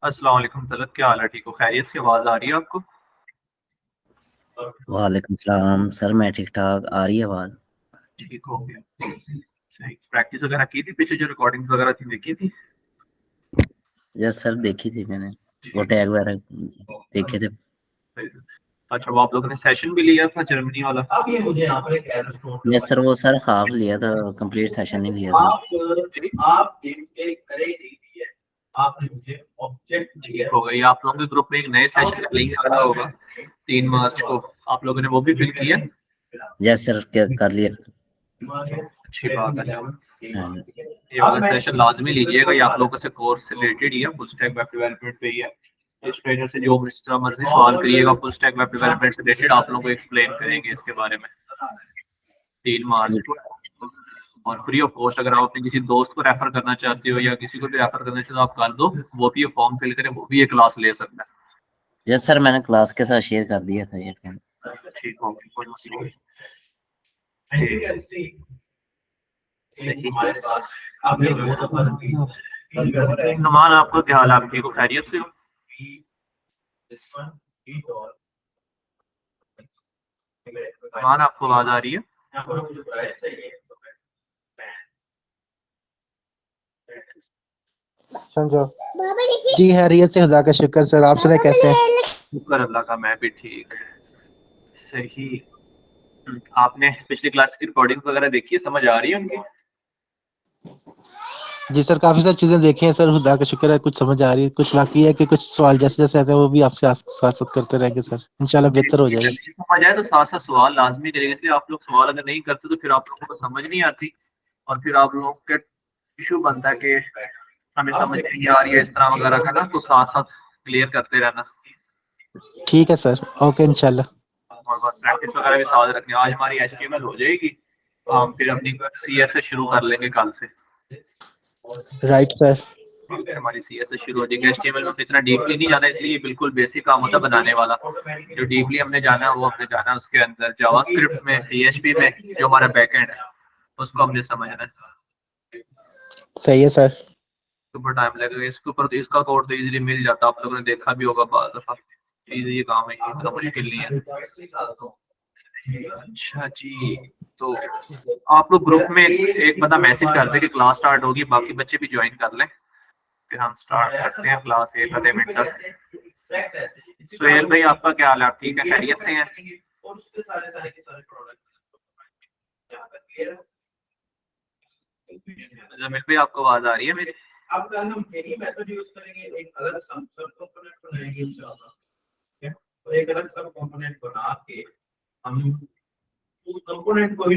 अस्सलाम वालेकुम तलत, क्या हाल है? ठीक हो? खैरियत से? आवाज़ आ रही है आपको? वालेकुम सलाम सर, मैं ठीक ठाक। आ रही है आवाज़? ठीक हो गया। सही। प्रैक्टिस वगैरह की थी? पीछे जो रिकॉर्डिंग्स वगैरह थी देखी थी? यस सर, देखी थी मैंने। वो ठीक टैग हो वगैरह देखे थे। सही। अच्छा, वो आप लोगों ने सेशन भी लिया था जर्मनी वाला? अब ये मुझे यहाँ पर एक एरर शो हो यस रहा सर, है। वो सर हाफ लिया था, कंप्लीट सेशन नहीं लिया था। आप गेम पे करे नहीं दिए, आपने मुझे ऑब्जेक्ट ठीक हो गई। आप लोगों के ग्रुप में एक नए सेशन का लिंक आ रहा होगा 3 मार्च को, आप लोगों ने वो भी फिल किया? यस सर, कर लिया। अच्छी बात है। हाँ, ये वाला सेशन लाजमी लीजिएगा, ये आप लोगों से कोर्स से रिलेटेड ही है, फुल स्टैक वेब डेवलपमेंट पे ही है। इस ट्रेनर से जो जितना मर्जी सवाल करिएगा फुल स्टैक वेब डेवलपमेंट से रिलेटेड, आप लोगों को एक्सप्लेन करेंगे इसके बारे में 3 मार्च को। और फ्री ऑफ कॉस्ट, अगर आप अपने किसी दोस्त को रेफर करना चाहते हो या किसी को भी रेफर करना चाहते हो आप कर दो, वो भी ये फॉर्म फिल करें, वो भी ये क्लास ले सकता यस सर, मैंने क्लास के साथ शेयर कर दिया था ये फॉर्म। है। ठीक हो गया, कोई मसला नहीं। सही। नुमान, आपको क्या हाल है? आप ठीक हो? खैरियत से हो? नुमान, आपको आवाज आ रही है? समझो जी। हैरियत से, खुदा का शुक्र सर। आप सुनाए कैसे हैं? शुक्र अल्लाह का, मैं भी ठीक। सही। आपने पिछली क्लास की रिकॉर्डिंग वगैरह देखी है? समझ आ रही है उनकी? जी सर, काफी सारी चीजें देखी हैं सर, खुदा का शुक्र है। कुछ समझ आ रही है, कुछ बाकी है कि कुछ सवाल जैसे जैसे आते हैं वो भी आपसे साथ साथ करते रहेंगे सर। इंशाल्लाह बेहतर हो जाएगा। नहीं समझ आए तो साथ साथ सवाल लाजमी करेंगे, इसलिए आप लोग सवाल अगर नहीं करते तो फिर आप लोगों को समझ नहीं आती, और फिर आप लोगों का इशू बनता है कि हमें समझ नहीं आ रही है इस तरह वगैरह का ना, तो साथ साथ क्लियर करते रहना। ठीक है सर, ओके इंशाल्लाह। और बस प्रैक्टिस वगैरह भी साथ रखनी। आज हमारी HTML हो जाएगी, तो हम फिर अपनी CSS शुरू कर लेंगे कल से। Right sir. हमारी CSS शुरू हो जाएगी। HTML में इतना डीपली नहीं जाना, इसलिए बिल्कुल बेसिक काम होता है बनाने वाला। जो डीपली हमने जाना है वो हमने जाना है उसके अंदर जावास्क्रिप्ट में, PHP में, जो हमारा बैकएंड है उसको हमने समझना है। सही है सर। सुपर टाइम लगेगा इसके ऊपर, तो इसका कोड तो इजीली मिल जाता है, आप लोगों ने देखा भी होगा बहुत दफा। इजी काम है, ये इतना मुश्किल नहीं है। अच्छा जी। तो आप लोग ग्रुप में एक बंदा मैसेज कर दे कि क्लास स्टार्ट होगी, बाकी बच्चे भी ज्वाइन कर लें, फिर हम स्टार्ट करते हैं क्लास 1 आधे मिनट तक। सुहेल भाई, आपका क्या हाल है? आप ठीक है? खैरियत से हैं? जमील भाई, आपको आवाज आ रही है मेरी? अब कल हम यही मेथड यूज करेंगे, एक अलग सब कंपोनेंट बनाएंगे इंशाल्लाह। तो एक अलग सब कंपोनेंट बना के हम उस कंपोनेंट को ही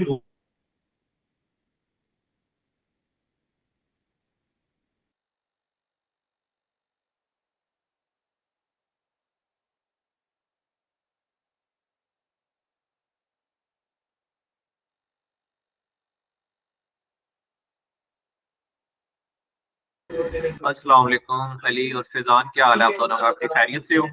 अस्सलाम वालेकुम अली और फैजान, क्या हाल है आप दोनों का? आपकी खैरियत से हो?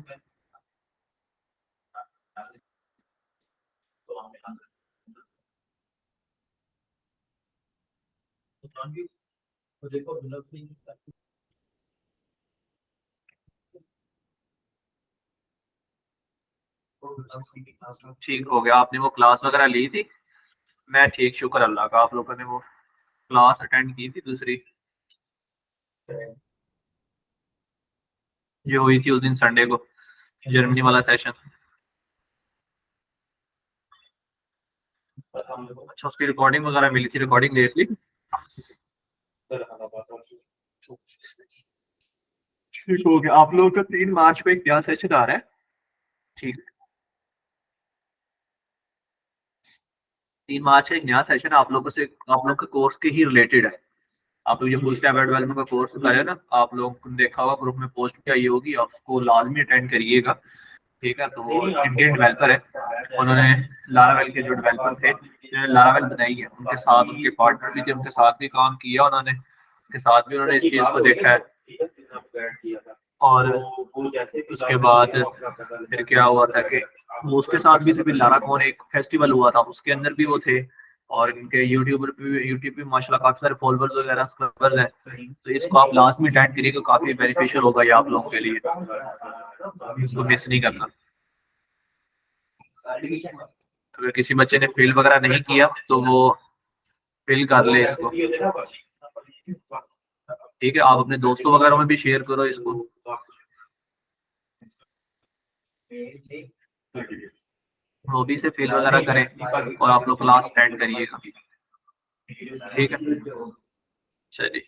ठीक हो गया। आपने वो क्लास वगैरह ली थी? मैं ठीक, शुक्र अल्लाह का। आप लोगों ने वो क्लास अटेंड की थी दूसरी जो हुई थी उस दिन संडे को, जर्मनी वाला सेशन? अच्छा, उसकी रिकॉर्डिंग वगैरह मिली थी? रिकॉर्डिंग देख ली? ठीक हो गया। आप लोगों का 3 मार्च को एक नया सेशन आ रहा है, ठीक? 3 मार्च का एक नया सेशन आप लोगों से, आप लोग के कोर्स के ही रिलेटेड है। आप लोग जो फुल स्टैक डेवलपमेंट का कोर्स कर रहे हैं ना, आप लोग ने देखा होगा ग्रुप में पोस्ट भी आई होगी, आप उसको लाजमी अटेंड करिएगा। ठीक है? तो वो इंडियन डेवलपर है, उन्होंने लारावेल के जो डेवलपर थे जिन्होंने लारावेल बनाई है, उनके साथ उनके पार्टनर भी थे, उनके साथ भी काम किया उन्होंने, उनके साथ भी उन्होंने इस चीज़ को देखा है। और उसके बाद फिर क्या हुआ था कि वो उसके साथ भी थे, फिर लारा कौन एक फेस्टिवल हुआ था उसके अंदर भी वो थे, और इनके यूट्यूब पे माशाल्लाह काफी सारे फॉलोअर्स वगैरह सब्सक्राइबर्स हैं, तो इसको आप लास्ट में अटेंड करिए, तो काफी बेनिफिशियल होगा ये आप लोगों के लिए, इसको मिस नहीं करना। अगर किसी बच्चे ने फिल वगैरह नहीं किया तो वो फिल कर ले इसको, ठीक है। आप अपने दोस्तों वगैरह में भी शेयर करो इसको, वो भी से फिल वगैरह करें और आप लोग क्लास अटेंड करिएगा, ठीक है। चलिए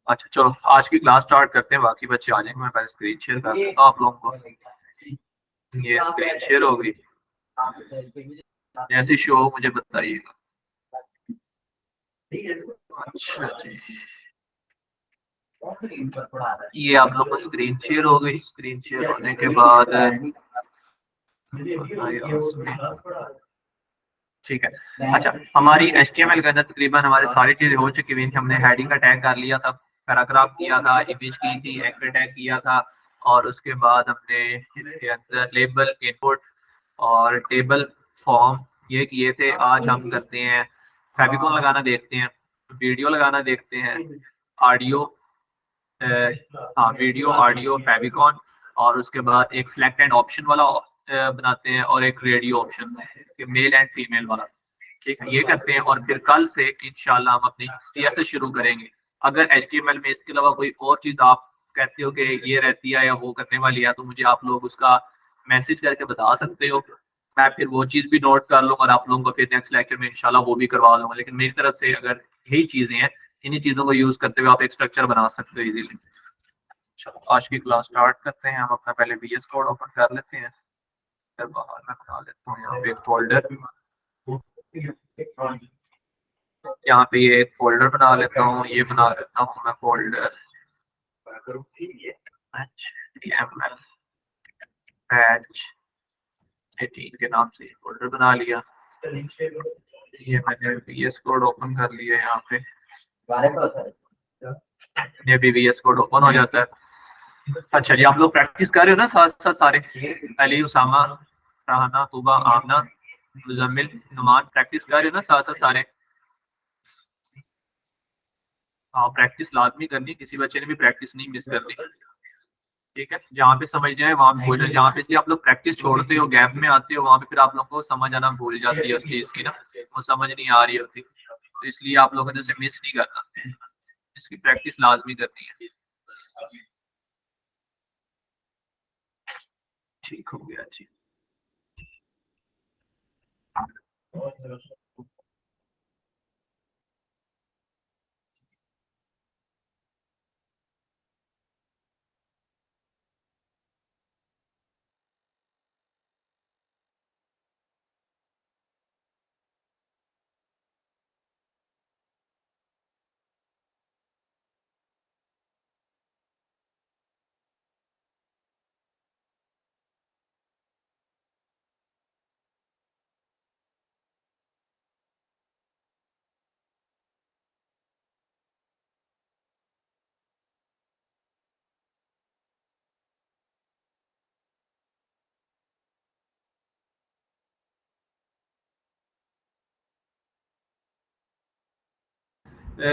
अच्छा चलो आज की क्लास स्टार्ट करते हैं, बाकी बच्चे आ जाएंगे। मैं पहले स्क्रीन शेयर कर देता हूँ आप लोगों को। ये स्क्रीन शेयर हो गई, जैसी शो हो मुझे बताइएगा। अच्छा जी, ये आप लोग को स्क्रीन शेयर हो गई। स्क्रीन शेयर होने के बाद ठीक है। अच्छा, हमारी HTML के अंदर तकरीबन हमारे सारी चीजें हो चुकी हुई थी। हमने हेडिंग का टैग कर लिया था, पैराग्राफ किया था, इमेज की थी, एंकर टैग किया था, और उसके बाद हमने इसके अंदर लेबल, इनपुट और टेबल फॉर्म ये किए थे। आज हम करते हैं फेविकॉन लगाना देखते हैं, वीडियो लगाना देखते हैं, ऑडियो, हाँ वीडियो ऑडियो फेविकॉन, और उसके बाद एक सिलेक्ट एंड ऑप्शन वाला बनाते हैं, और एक radio option, male and female वाला, ठीक है। ये करते हैं और फिर कल से इंशाल्लाह हम अपनी CSS शुरू करेंगे। अगर HTML में इसके अलावा कोई और चीज आप कहते हो कि ये रहती है या वो करने वाली है, तो मुझे आप लोग उसका मैसेज करके बता सकते हो, मैं फिर वो चीज भी नोट कर लूंगा और आप लोगों को फिर नेक्स्ट लेक्चर में इंशाल्लाह वो भी करवा लूंगा। लेकिन मेरी तरफ से अगर यही चीजें हैं, इन्हीं चीजों को यूज करते हुए आप एक स्ट्रक्चर बना सकते हो इजीली। चलो आज की क्लास स्टार्ट करते हैं। हम अपना पहले VS कोड ओपन कर लेते हैं, फिर बाहर में बना लेता हूँ यहाँ पे एक फोल्डर, यहाँ पे ये एक फोल्डर बना लेता हूँ, ये बना लेता हूँ मैं फोल्डर HTML पैच 18 के नाम से फोल्डर बना लिया। ये मैंने VS कोड ओपन कर लिया यहाँ पे, ये भी VS कोड ओपन हो जाता है। अच्छा जी, आप लोग प्रैक्टिस कर रहे हो ना साथ साथ सारे? अली, उसामा, राहना, तुबा, आमना, मुजम्मिल, नुमान, प्रैक्टिस कर रहे हो ना साथ साथ सारे? हाँ, प्रैक्टिस लाजमी करनी, किसी बच्चे ने भी प्रैक्टिस नहीं मिस करनी, ठीक है। जहाँ पे समझ जाए वहाँ पे भूल जाए, जहाँ पे इसलिए आप लोग प्रैक्टिस छोड़ते हो, गैप में आते हो, वहाँ पे फिर आप लोग को समझ आना भूल जाती है उस चीज की ना, वो समझ नहीं आ रही होती, तो इसलिए आप लोगों ने उसे मिस नहीं करना, इसकी प्रैक्टिस लाजमी करनी है। ठीक हो गया जी।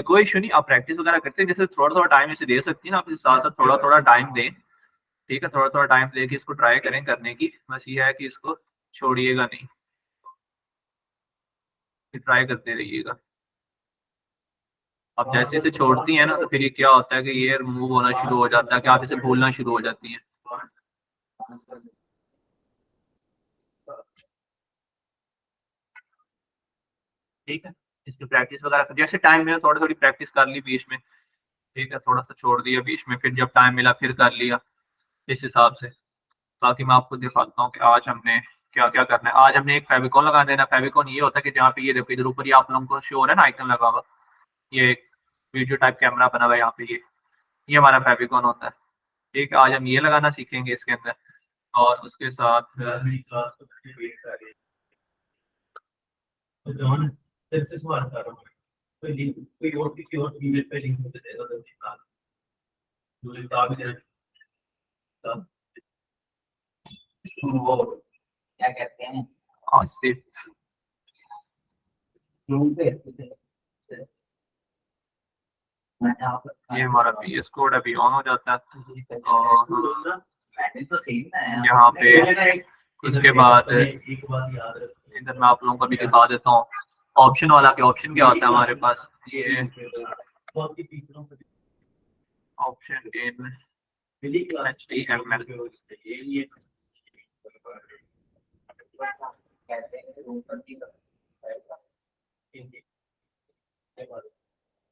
कोई इशू नहीं, आप प्रैक्टिस वगैरह करते हैं, जैसे थोड़ा थोड़ा टाइम इसे दे सकती हैं ना, आप इसे साथ साथ थोड़ा थोड़ा टाइम दें, ठीक है। थोड़ा थोड़ा टाइम दे के इसको ट्राई करें करने की, बस ये है कि इसको छोड़िएगा नहीं, ट्राई करते रहिएगा। आप जैसे इसे छोड़ती हैं ना, तो फिर ये क्या होता है कि ये रिमूव होना शुरू हो जाता है, कि आप इसे भूलना शुरू हो जाती हैं, ठीक है। इसकी प्रैक्टिस वगैरह जैसे टाइम मिला थोड़ी थोड़ी प्रैक्टिस कर ली बीच में, ठीक है, थोड़ा सा छोड़ दिया बीच में, फिर जब टाइम मिला फिर कर लिया, इस हिसाब से। बाकी मैं आपको दिखाता हूँ कि आज हमने क्या क्या करना है। आज हमने एक फेविकॉन लगा देना। फेविकॉन ये होता है कि जहाँ पे ये देखो इधर ऊपर ही आप लोगों को शो हो रहा है ना आइकन लगा हुआ, ये एक वीडियो टाइप कैमरा बना हुआ है यहाँ पे, ये हमारा फेविकॉन होता है, ठीक है। आज हम ये लगाना सीखेंगे इसके अंदर, और उसके साथ कोई लिंक कोई और किसी और ईमेल पे लिंक दे देगा तो मुझे बता भी देना वो क्या कहते हैं आसिफ ये हमारा पीएस कोड अभी ऑन हो जाता है और यहाँ पे उसके बाद इधर मैं आप लोगों को भी दिखा देता हूँ ऑप्शन वाला के ऑप्शन क्या होता है हमारे पास ये ऑप्शन इन HTML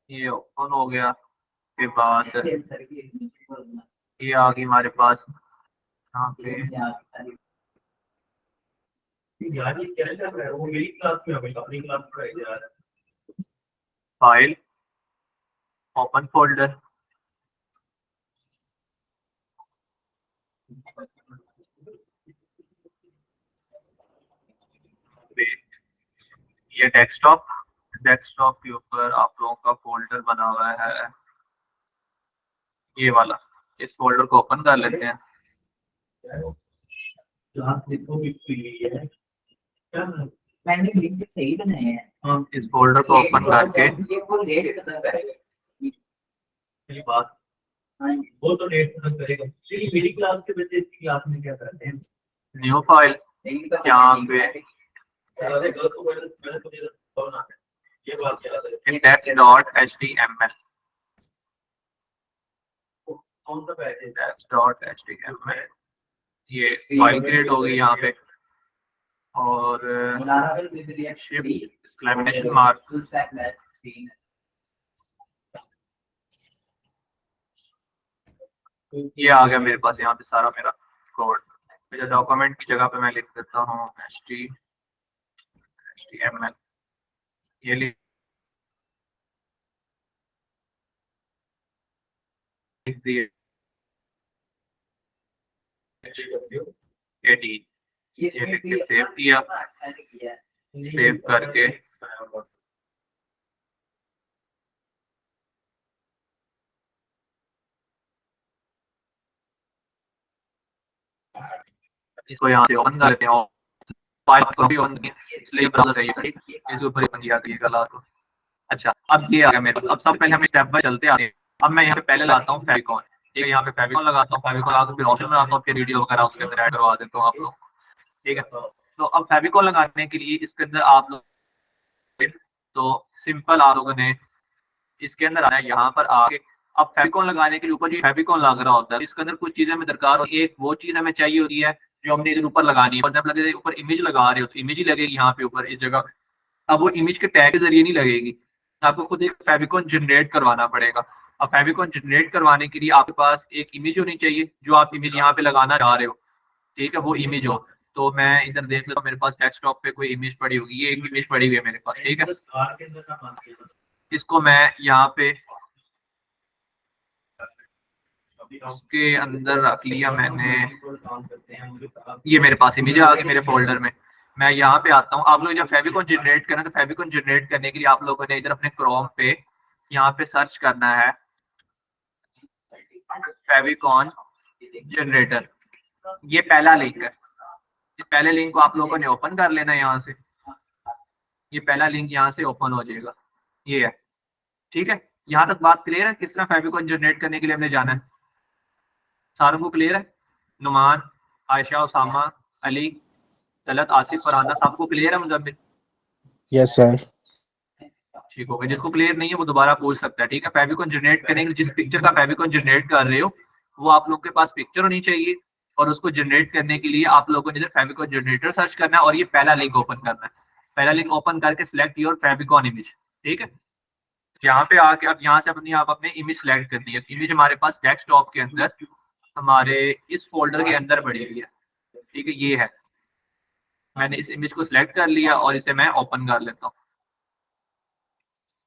ये ओपन हो गया के बाद ये आ गई हमारे पास यहाँ पे फाइल ओपन फोल्डर ये डेस्कटॉप के ऊपर आप लोगों का फोल्डर बना हुआ है ये वाला इस फोल्डर को ओपन कर लेते हैं मैंने लिंक सही बनाया है हम इस फोल्डर को ओपन करके बात वो तो लेट खत्म करेगा मेरी क्लास के बच्चे इसकी क्लास में क्या करते हैं न्यू फाइल यहाँ पे index.html index.html ये फाइल क्रिएट हो गई यहाँ पे और एक्सक्लेमेशन मार्क ये आ गया मेरे पास यहाँ पे सारा मेरा कोड मेरा डॉक्यूमेंट की जगह पे मैं लिख देता हूँ HTML ये लिख दिए 18 ये लिख के सेव किया सेव करके इसको यहाँ से ओपन कर लेते हैं फाइल को भी ओपन इसलिए ब्राउज़र चाहिए इसके ऊपर ओपन किया करिएगा लास्ट को अच्छा अब ये आ गया मेरे पास अब सबसे पहले हम स्टेप बाय चलते आते हैं अब मैं यहाँ पे पहले लाता हूँ फेविकॉल ठीक है यहाँ पे फेविकॉल लगाता हूँ फेविकॉल आकर फिर ऑप्शन बनाता हूँ फिर वीडियो वगैरह उसके अंदर ऐड करवा देता हूँ आप लोग ठीक है तो अब फेविकॉल लगाने के लिए इसके अंदर आप लोग तो सिंपल आप लोगों ने इसके अंदर आना है यहाँ पर आके अब फेविकॉल लगाने के लिए ऊपर जो फेविकॉल लग रहा होता है इसके अंदर कुछ चीजें हमें दरकार होती है एक वो चीज हमें चाहिए होती है जो हमने इधर ऊपर लगानी है और जब लगे ऊपर इमेज लगा रहे हो तो इमेज ही लगेगी यहाँ पे ऊपर इस जगह अब वो इमेज के टैग के जरिए नहीं लगेगी आपको खुद एक फेविकॉल जनरेट करवाना पड़ेगा अब फेविकॉल जनरेट करवाने के लिए आपके पास एक इमेज होनी चाहिए जो आप इमेज यहाँ पे लगाना चाह रहे हो ठीक है वो इमेज हो तो मैं इधर देख लेता हूँ मेरे पास डेस्कटॉप पे कोई इमेज पड़ी होगी ये एक इमेज पड़ी हुई है मेरे पास ठीक है इसको मैं यहाँ पे उसके अंदर रख लिया मैंने ये मेरे पास इमेज आ गई मेरे फोल्डर में मैं यहाँ पे आता हूँ आप लोग जब फेविकॉल जनरेट करें तो फेविकॉल जनरेट करने के लिए आप लोगों ने इधर अपने क्रोम पे यहाँ पे सर्च करना है फेविकॉल जनरेटर ये पहला लिंक है इस पहले लिंक को आप लोगों ने ओपन कर लेना है यहाँ से ये पहला लिंक यहाँ से ओपन हो जाएगा ये है ठीक है यहाँ तक बात क्लियर है किस तरह फेविकॉल जनरेट करने के लिए हमने जाना है सारों को क्लियर है नुमान आयशा उसामा अली तलत आसिफ फरहाना सबको क्लियर है मुजम्मिल यस सर ठीक हो गया जिसको क्लियर नहीं है वो दोबारा पूछ सकता है ठीक है फेविकॉल जनरेट करने के जिस पिक्चर का फेविकॉल जनरेट कर रहे हो वो आप लोग के पास पिक्चर होनी चाहिए और उसको जनरेट करने के लिए आप लोगों ने इधर फेविकॉल जनरेटर सर्च करना है और ये पहला लिंक ओपन करना है पहला लिंक ओपन करके सिलेक्ट योर फेविकॉल इमेज ठीक है यहाँ पे आके अब यहाँ से आप अपने इमेज सेलेक्ट करनी है इमेज हमारे पास डेस्कटॉप के अंदर हमारे इस फोल्डर के अंदर पड़ी हुई है ठीक है ये है मैंने इस इमेज को सिलेक्ट कर लिया और इसे मैं ओपन कर लेता हूँ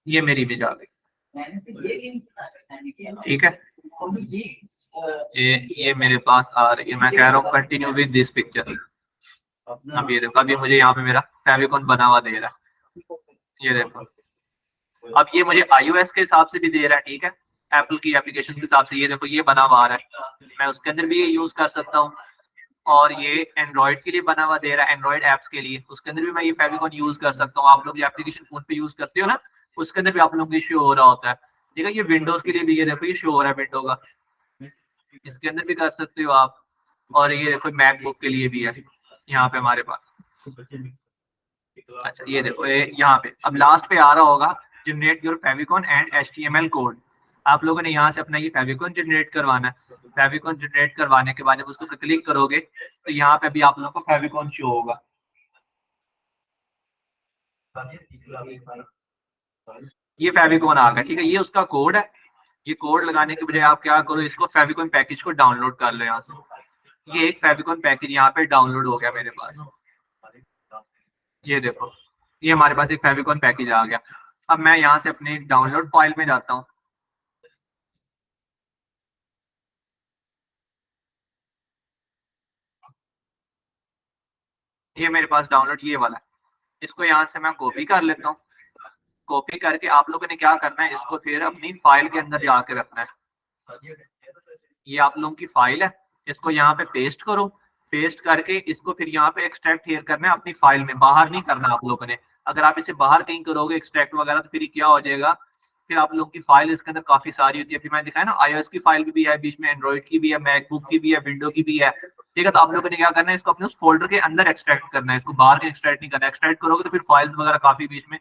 ये मेरी इमेज आ गई ठीक है ये मेरे पास आ रही है मैं कह रहा हूँ कंटिन्यू विद दिस पिक्चर अब ये देखो अभी मुझे यहाँ पे मेरा फेविकॉल बना हुआ दे रहा है ये देखो अब ये मुझे iOS के हिसाब से भी दे रहा है, ठीक है, एप्पल की एप्लीकेशन के हिसाब से। ये देखो ये बना हुआ आ रहा है, मैं उसके अंदर भी ये यूज कर सकता हूँ। और ये एंड्रॉइड के लिए बना हुआ दे रहा है, एंड्रॉइड एप्स के लिए, उसके अंदर भी मैं ये फेविकॉन यूज कर सकता हूँ। आप लोग जो एप्लीकेशन फोन पे यूज करते हो ना, उसके अंदर भी आप लोगों को शो हो रहा होता है, ठीक है। ये विंडोज के लिए भी ये देखो ये शो हो रहा है विंडो का, इसके अंदर भी कर सकते हो आप। और ये देखो मैकबुक के लिए भी है यहाँ पे हमारे पास। अच्छा ये देखो ये यहाँ पे अब लास्ट पे आ रहा होगा generate your favicon and HTML code. आप लोगों ने यहाँ से अपना ये फेविकॉन जनरेट करवाना है। फेविकॉन जनरेट करवाने के बाद जब उसको क्लिक करोगे तो यहाँ पे भी आप लोगों को फेविकॉन शो होगा। ये फेविकॉन आ गया, ठीक है, ये उसका कोड है। ये कोड लगाने के बजाय आप क्या करो, इसको फेविकॉन पैकेज को डाउनलोड कर लो यहाँ से। ये एक फेविकॉन पैकेज यहाँ पे डाउनलोड हो गया मेरे पास, ये देखो ये हमारे पास एक फेविकॉन पैकेज आ गया। अब मैं यहाँ से अपने डाउनलोड फाइल में जाता हूँ। ये मेरे पास डाउनलोड ये वाला है, इसको यहाँ से मैं कॉपी कर लेता हूँ। कॉपी करके आप लोगों ने क्या करना है, इसको फिर अपनी फाइल के अंदर जाके रखना है। ये आप लोगों की फाइल है, इसको यहाँ पे पेस्ट करो। पेस्ट करके इसको फिर यहाँ पे एक्सट्रैक्ट हियर करना है अपनी फाइल में, बाहर नहीं करना आप लोगों ने। अगर आप इसे बाहर कहीं करोगे एक्सट्रैक्ट वगैरह तो फिर क्या हो जाएगा, फिर आप लोगों की फाइल इसके अंदर काफी सारी होती है। फिर मैं दिखाया ना iOS की फाइल भी है, बीच में एंड्रॉइड की भी है, मैकबुक की भी है, विंडो की भी है, ठीक है। तो आप लोगों ने क्या करना है, इसको अपने उस फोल्डर के अंदर एक्सट्रैक्ट करना है, इसको बाहर के एक्सट्रैक्ट नहीं करना। एक्सट्रैक्ट करोगे तो फिर फाइल्स वगैरह काफी बीच में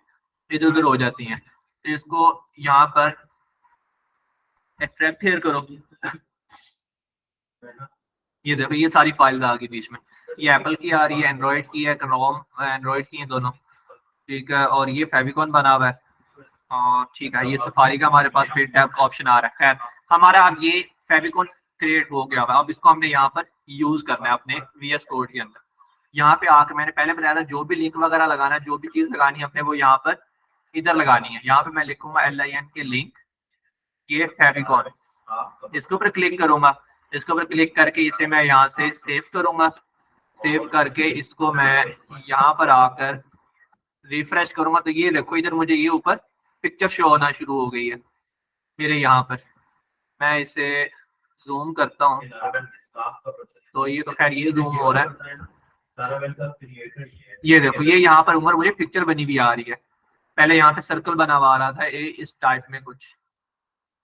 इधर उधर हो जाती हैं। तो इसको यहाँ पर एक्सट्रैक्ट हियर करो। ये देखो ये सारी फाइल्स आ गई बीच में, ये एप्पल की आ रही है, एंड्रॉइड की है, रोम एंड्रॉइड की है दोनों, ठीक है। और ये फेविकॉन बना हुआ है, और ठीक है, ये सफारी का हमारे पास फिर टैब का ऑप्शन आ रहा है। खैर हमारा अब ये फेविकॉन क्रिएट हो गया हुआ है। अब इसको हमने यहाँ पर यूज करना है अपने VS कोड के अंदर। यहाँ पे आके मैंने पहले बताया था जो भी लिंक वगैरह लगाना है, जो भी चीज लगानी है अपने, वो यहाँ पर इधर लगानी है। यहाँ पे मैं लिखूंगा LIN के लिंक, ये फेविकॉन, इसके ऊपर क्लिक करूंगा। इसके ऊपर क्लिक करके इसे मैं यहाँ से सेव करूंगा। सेव करके इसको मैं यहाँ पर आकर रिफ्रेश करूंगा तो ये देखो इधर मुझे ये ऊपर पिक्चर शो होना शुरू हो गई है मेरे यहाँ पर। मैं इसे जूम करता हूँ तो ये तो खैर ये जूम हो रहा है। ये देखो ये यहाँ पर ऊपर मुझे पिक्चर बनी हुई आ रही है। पहले यहाँ पे सर्कल बना हुआ आ रहा था इस टाइप में कुछ,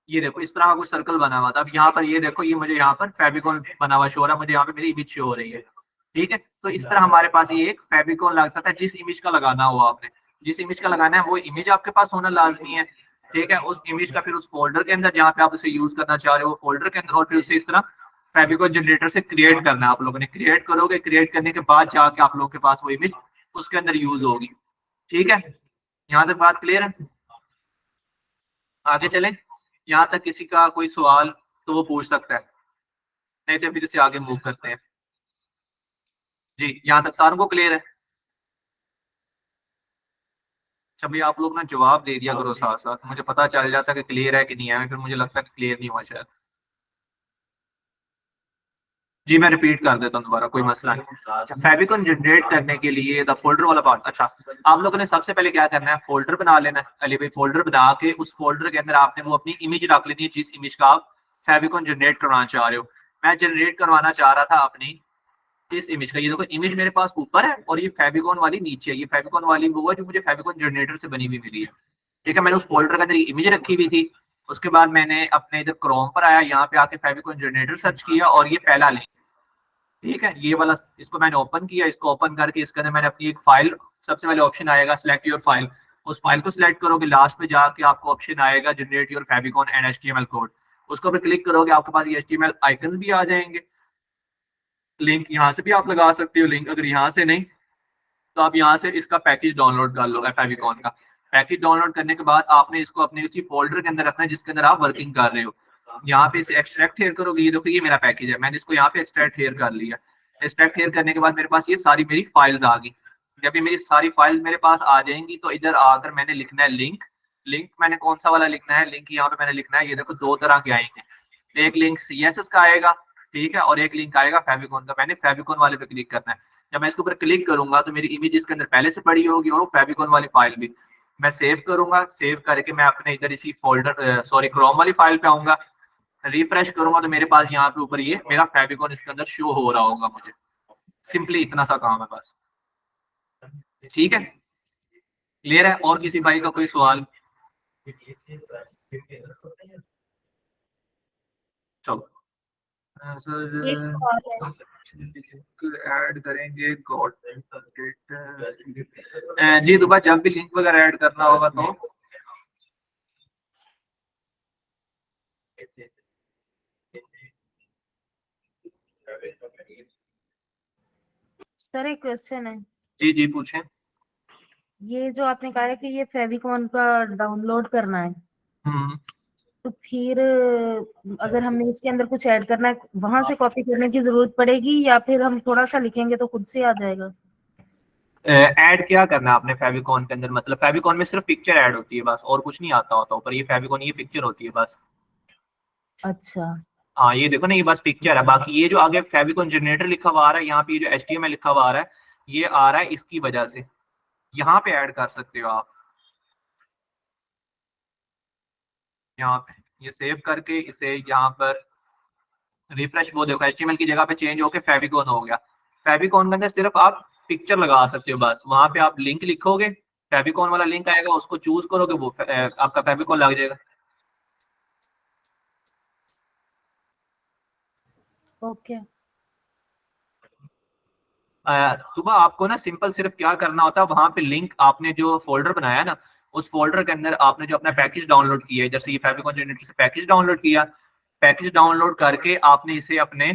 ये देखो इस तरह का कुछ सर्कल बना हुआ था। अब यहाँ पर ये देखो ये मुझे यहाँ पर फेविकॉन बना हुआ शो हो रहा है, मुझे यहाँ पे मेरी इमेज शो हो रही है, ठीक है। तो इस तरह हमारे पास ये एक फेविकॉन लग सकता है। जिस इमेज का लगाना हो आपने, जिस इमेज का लगाना है वो इमेज आपके पास होना लाजमी है, ठीक है। उस इमेज का फिर उस फोल्डर के अंदर जहाँ पे आप उसे यूज करना चाह रहे हो फोल्डर के अंदर, और फिर उसे इस तरह फेविकॉन जनरेटर से क्रिएट करना है। आप लोगों ने क्रिएट करोगे, क्रिएट करने के बाद जाके आप लोगों के पास वो इमेज उसके अंदर यूज होगी, ठीक है। यहाँ तक बात क्लियर है? आगे चलें, यहाँ तक किसी का कोई सवाल तो वो पूछ सकता है, नहीं तो फिर इसे आगे मूव करते हैं। जी यहाँ तक सारों को क्लियर है? अच्छा भाई आप लोग ना जवाब दे दिया करो साथ साथ, मुझे पता चल जाता है कि क्लियर है कि नहीं है, फिर मुझे लगता है कि क्लियर नहीं हुआ शायद। जी मैं रिपीट कर देता हूँ दोबारा, कोई मसला नहीं। अच्छा फेविकॉन जनरेट करने के लिए द फोल्डर वाला पार्ट, अच्छा आप लोगों ने सबसे पहले क्या करना है, फोल्डर बना लेना है। अली भाई फोल्डर बना के उस फोल्डर के अंदर आपने वो अपनी इमेज रख लेनी है जिस इमेज का आप फेविकॉन जनरेट करवाना चाह रहे हो। मैं जनरेट करवाना चाह रहा था अपनी इस इमेज का, ये देखो इमेज मेरे पास ऊपर है और ये फेविकॉन वाली नीचे है। ये फेविकॉन वाली वो है जो मुझे फेविकॉन जनरेटर से बनी हुई मिली है, ठीक है। मैंने उस फोल्डर के अंदर इमेज रखी हुई थी। उसके बाद मैंने अपने इधर क्रोम पर आया, यहाँ पे आके फेविकॉन जनरेटर सर्च किया और ये पहला लिंक, ठीक है, ये वाला, इसको मैंने ओपन किया। इसको ओपन करके इसके अंदर मैंने अपनी एक फाइल, सबसे पहले ऑप्शन आएगा सिलेक्ट योर फाइल, उस फाइल को सिलेक्ट करोगे। लास्ट में जाके आपको ऑप्शन आएगा generate your favicon and HTML code, उसको पर क्लिक करोगे आपके पास ये HTML आइकन्स भी आ जाएंगे। लिंक यहाँ से भी आप लगा सकते हो, लिंक अगर यहाँ से नहीं तो आप यहाँ से इसका पैकेज डाउनलोड कर लो। फेविकॉन का पैकेज डाउनलोड करने के बाद आपने इसको अपने उसी फोल्डर के अंदर रखना है जिसके अंदर आप वर्किंग कर रहे हो। यहाँ पे इसे एक्सट्रैक्ट हेयर करोगे, ये देखो ये मेरा पैकेज है, मैंने इसको यहाँ पे एक्सट्रैक्ट हेयर कर लिया। एक्सट्रैक्ट हेयर करने के बाद मेरे पास ये सारी मेरी फाइल्स आ गई। जब ये मेरी सारी फाइल्स मेरे पास आ जाएंगी तो इधर आकर मैंने लिखना है लिंक। लिंक मैंने कौन सा वाला लिखना है, लिंक यहाँ पे मैंने लिखना है, ये देखो दो तरह के आएंगे, एक लिंक CSS का आएगा, ठीक है, और एक लिंक आएगा फेविकॉन का। मैंने फेविकॉन वाले पे क्लिक करना है। जब मैं इसके ऊपर क्लिक करूंगा तो मेरी इमेज इसके अंदर पहले से पड़ी होगी और वो फेविकॉन वाली फाइल भी। मैं सेव करूंगा, सेव करके मैं अपने इधर इसी फोल्डर सॉरी क्रोम वाली फाइल पे आऊंगा, रिफ्रेश करूंगा तो मेरे पास यहाँ पे ऊपर ये मेरा फेविकॉन इसके अंदर शो हो रहा होगा मुझे। सिंपली इतना सा काम है बस, ठीक है, क्लियर है? और किसी भाई का कोई सवाल? चलो एक सवाल है। ऐड करेंगे जी दोबारा जब भी लिंक वगैरह ऐड करना होगा तो सर एक क्वेश्चन है, जी जी पूछें। ये जो आपने कहा है कि ये फेविकॉन का डाउनलोड करना है, तो फिर अगर हमने इसके अंदर कुछ ऐड करना है, वहां से कॉपी करने की जरूरत पड़ेगी या फिर हम थोड़ा सा लिखेंगे तो खुद से आ जाएगा? ऐड क्या करना है आपने फेविकॉन के अंदर? मतलब फेविकॉन में सिर्फ पिक्चर ऐड होती है बस, और कुछ नहीं आता होता ऊपर। ये फेविकॉन ये पिक्चर होती है बस। अच्छा हाँ ये देखो ना, ये बस पिक्चर है। बाकी ये जो आगे फेविकॉन जनरेटर लिखा हुआ आ रहा है, यहाँ पे ये जो HTML लिखा हुआ आ रहा है, ये आ रहा है इसकी वजह से। यहाँ पे ऐड कर सकते हो आप, यहाँ पे ये सेव करके इसे यहाँ पर रिफ्रेश, वो देखो HTML की जगह पे चेंज होके फेविकॉन हो गया। फेविकॉन के अंदर सिर्फ आप पिक्चर लगा सकते हो बस। वहां पे आप लिंक लिखोगे, फेविकॉन वाला लिंक आएगा, उसको चूज करोगे, वो आपका फेविकॉन लग जाएगा। ओके। सुबह आपको ना सिंपल सिर्फ क्या करना होता है, वहां पे लिंक आपने जो फोल्डर बनाया ना, उस फोल्डर के अंदर आपने जो अपना पैकेज डाउनलोड किया है, जैसे ये फेविकॉन जनरेटर से पैकेज डाउनलोड किया, पैकेज डाउनलोड करके आपने इसे अपने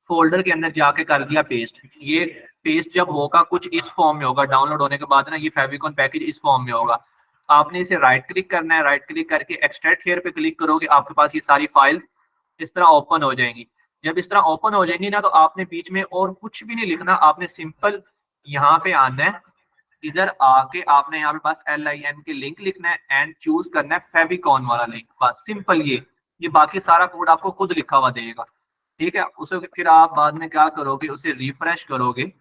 फोल्डर के अंदर जाके कर दिया पेस्ट। ये पेस्ट जब होगा कुछ इस फॉर्म में होगा, डाउनलोड होने के बाद ना ये फेविकॉन पैकेज इस फॉर्म में होगा। आपने इसे राइट क्लिक करना है, राइट क्लिक करके एक्सट्रैक्ट हियर पे क्लिक करोगे, आपके पास ये सारी फाइल इस तरह ओपन हो जाएंगी। जब इस तरह ओपन हो जाएंगी ना, तो आपने बीच में और कुछ भी नहीं लिखना, आपने सिंपल यहाँ पे आना है, इधर आके आपने यहाँ पे पास LIN के लिंक लिखना है एंड चूज करना है फेविकॉन वाला लिंक। बस सिंपल ये बाकी सारा कोड आपको खुद लिखा हुआ देगा, ठीक है। उसे फिर आप बाद में क्या करोगे, उसे रिफ्रेश करोगे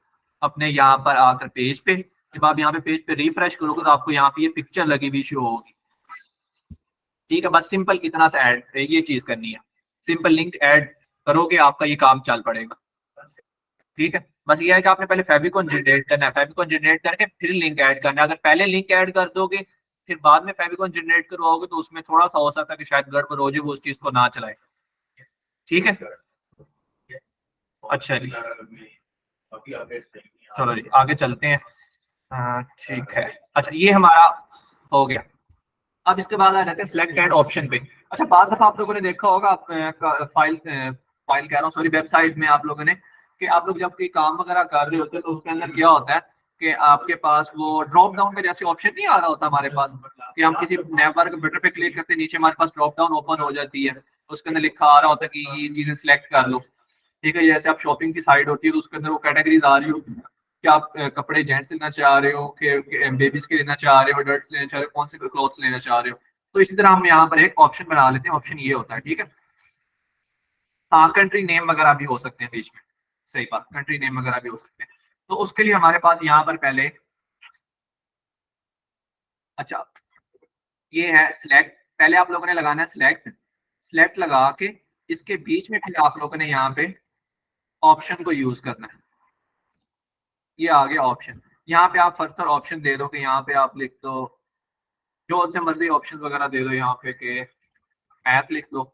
अपने यहाँ पर आकर पेज पे। जब आप यहाँ पे पेज पे रिफ्रेश करोगे तो आपको यहाँ पे ये पिक्चर लगी हुई शो होगी, ठीक है। बस सिंपल इतना सा ऐड ये चीज करनी है, सिंपल लिंक ऐड करोगे आपका ये काम चल पड़ेगा, ठीक है। बस ये है कि आपने पहले फेविकॉन जनरेट करना है, फेविकॉन जनरेट करके फिर लिंक ऐड करना है। अगर पहले लिंक ऐड कर दोगे फिर बाद में फेविकॉन जनरेट करवाओगे तो उसमें थोड़ा सा हो सकता है कि शायद गड़बड़ हो जाए, वो उस चीज को ना चलाए, ठीक है। अच्छा जी, चलो जी आगे चलते हैं। ठीक है, अच्छा ये हमारा हो गया। अब इसके बाद आ जाते हैं सिलेक्ट एंड ऑप्शन पे। अच्छा बाद दफा आप लोगों ने देखा होगा फाइल फाइल कह रहा हूँ सॉरी, वेबसाइट में आप लोगों ने कि आप लोग जब कोई काम वगैरह कर रहे होते हैं तो उसके अंदर क्या होता है कि आपके पास वो ड्रॉप डाउन का जैसे ऑप्शन नहीं आ रहा होता हमारे पास, कि हम किसी नेटवर्क बटन पे क्लिक करते हैं, नीचे हमारे पास ड्रॉप डाउन ओपन हो जाती है, उसके अंदर लिखा आ रहा होता है कि ये चीजें सिलेक्ट कर लो, ठीक है। जैसे आप शॉपिंग की साइड होती है तो उसके अंदर वो कैटेगरीज आ रही हो कि आप कपड़े जेंट्स लेना चाह रहे हो कि बेबीज के लेना चाह रहे हो, डर्ट्स लेना चाह रहे हो, कौन से क्लॉथ्स लेना चाह रहे हो। तो इसी तरह हम यहाँ पर एक ऑप्शन बना लेते हैं, ऑप्शन ये होता है, ठीक है। हाँ कंट्री नेम वगैरह भी हो सकते हैं बीच में, सही बात, कंट्री नेम वगैरह भी हो सकते हैं। तो उसके लिए हमारे पास यहाँ पर पहले, अच्छा ये है सिलेक्ट, पहले आप लोगों ने लगाना है सिलेक्ट, सिलेक्ट लगा के इसके बीच में फिर आप लोगों ने यहाँ पे ऑप्शन को यूज करना है। ये आ गया ऑप्शन, यहाँ पे आप फर्दर ऑप्शन दे दो कि यहाँ पे आप लिख दो जो से मर्जी ऑप्शन वगैरह दे दो, यहाँ पे के मैथ लिख दो,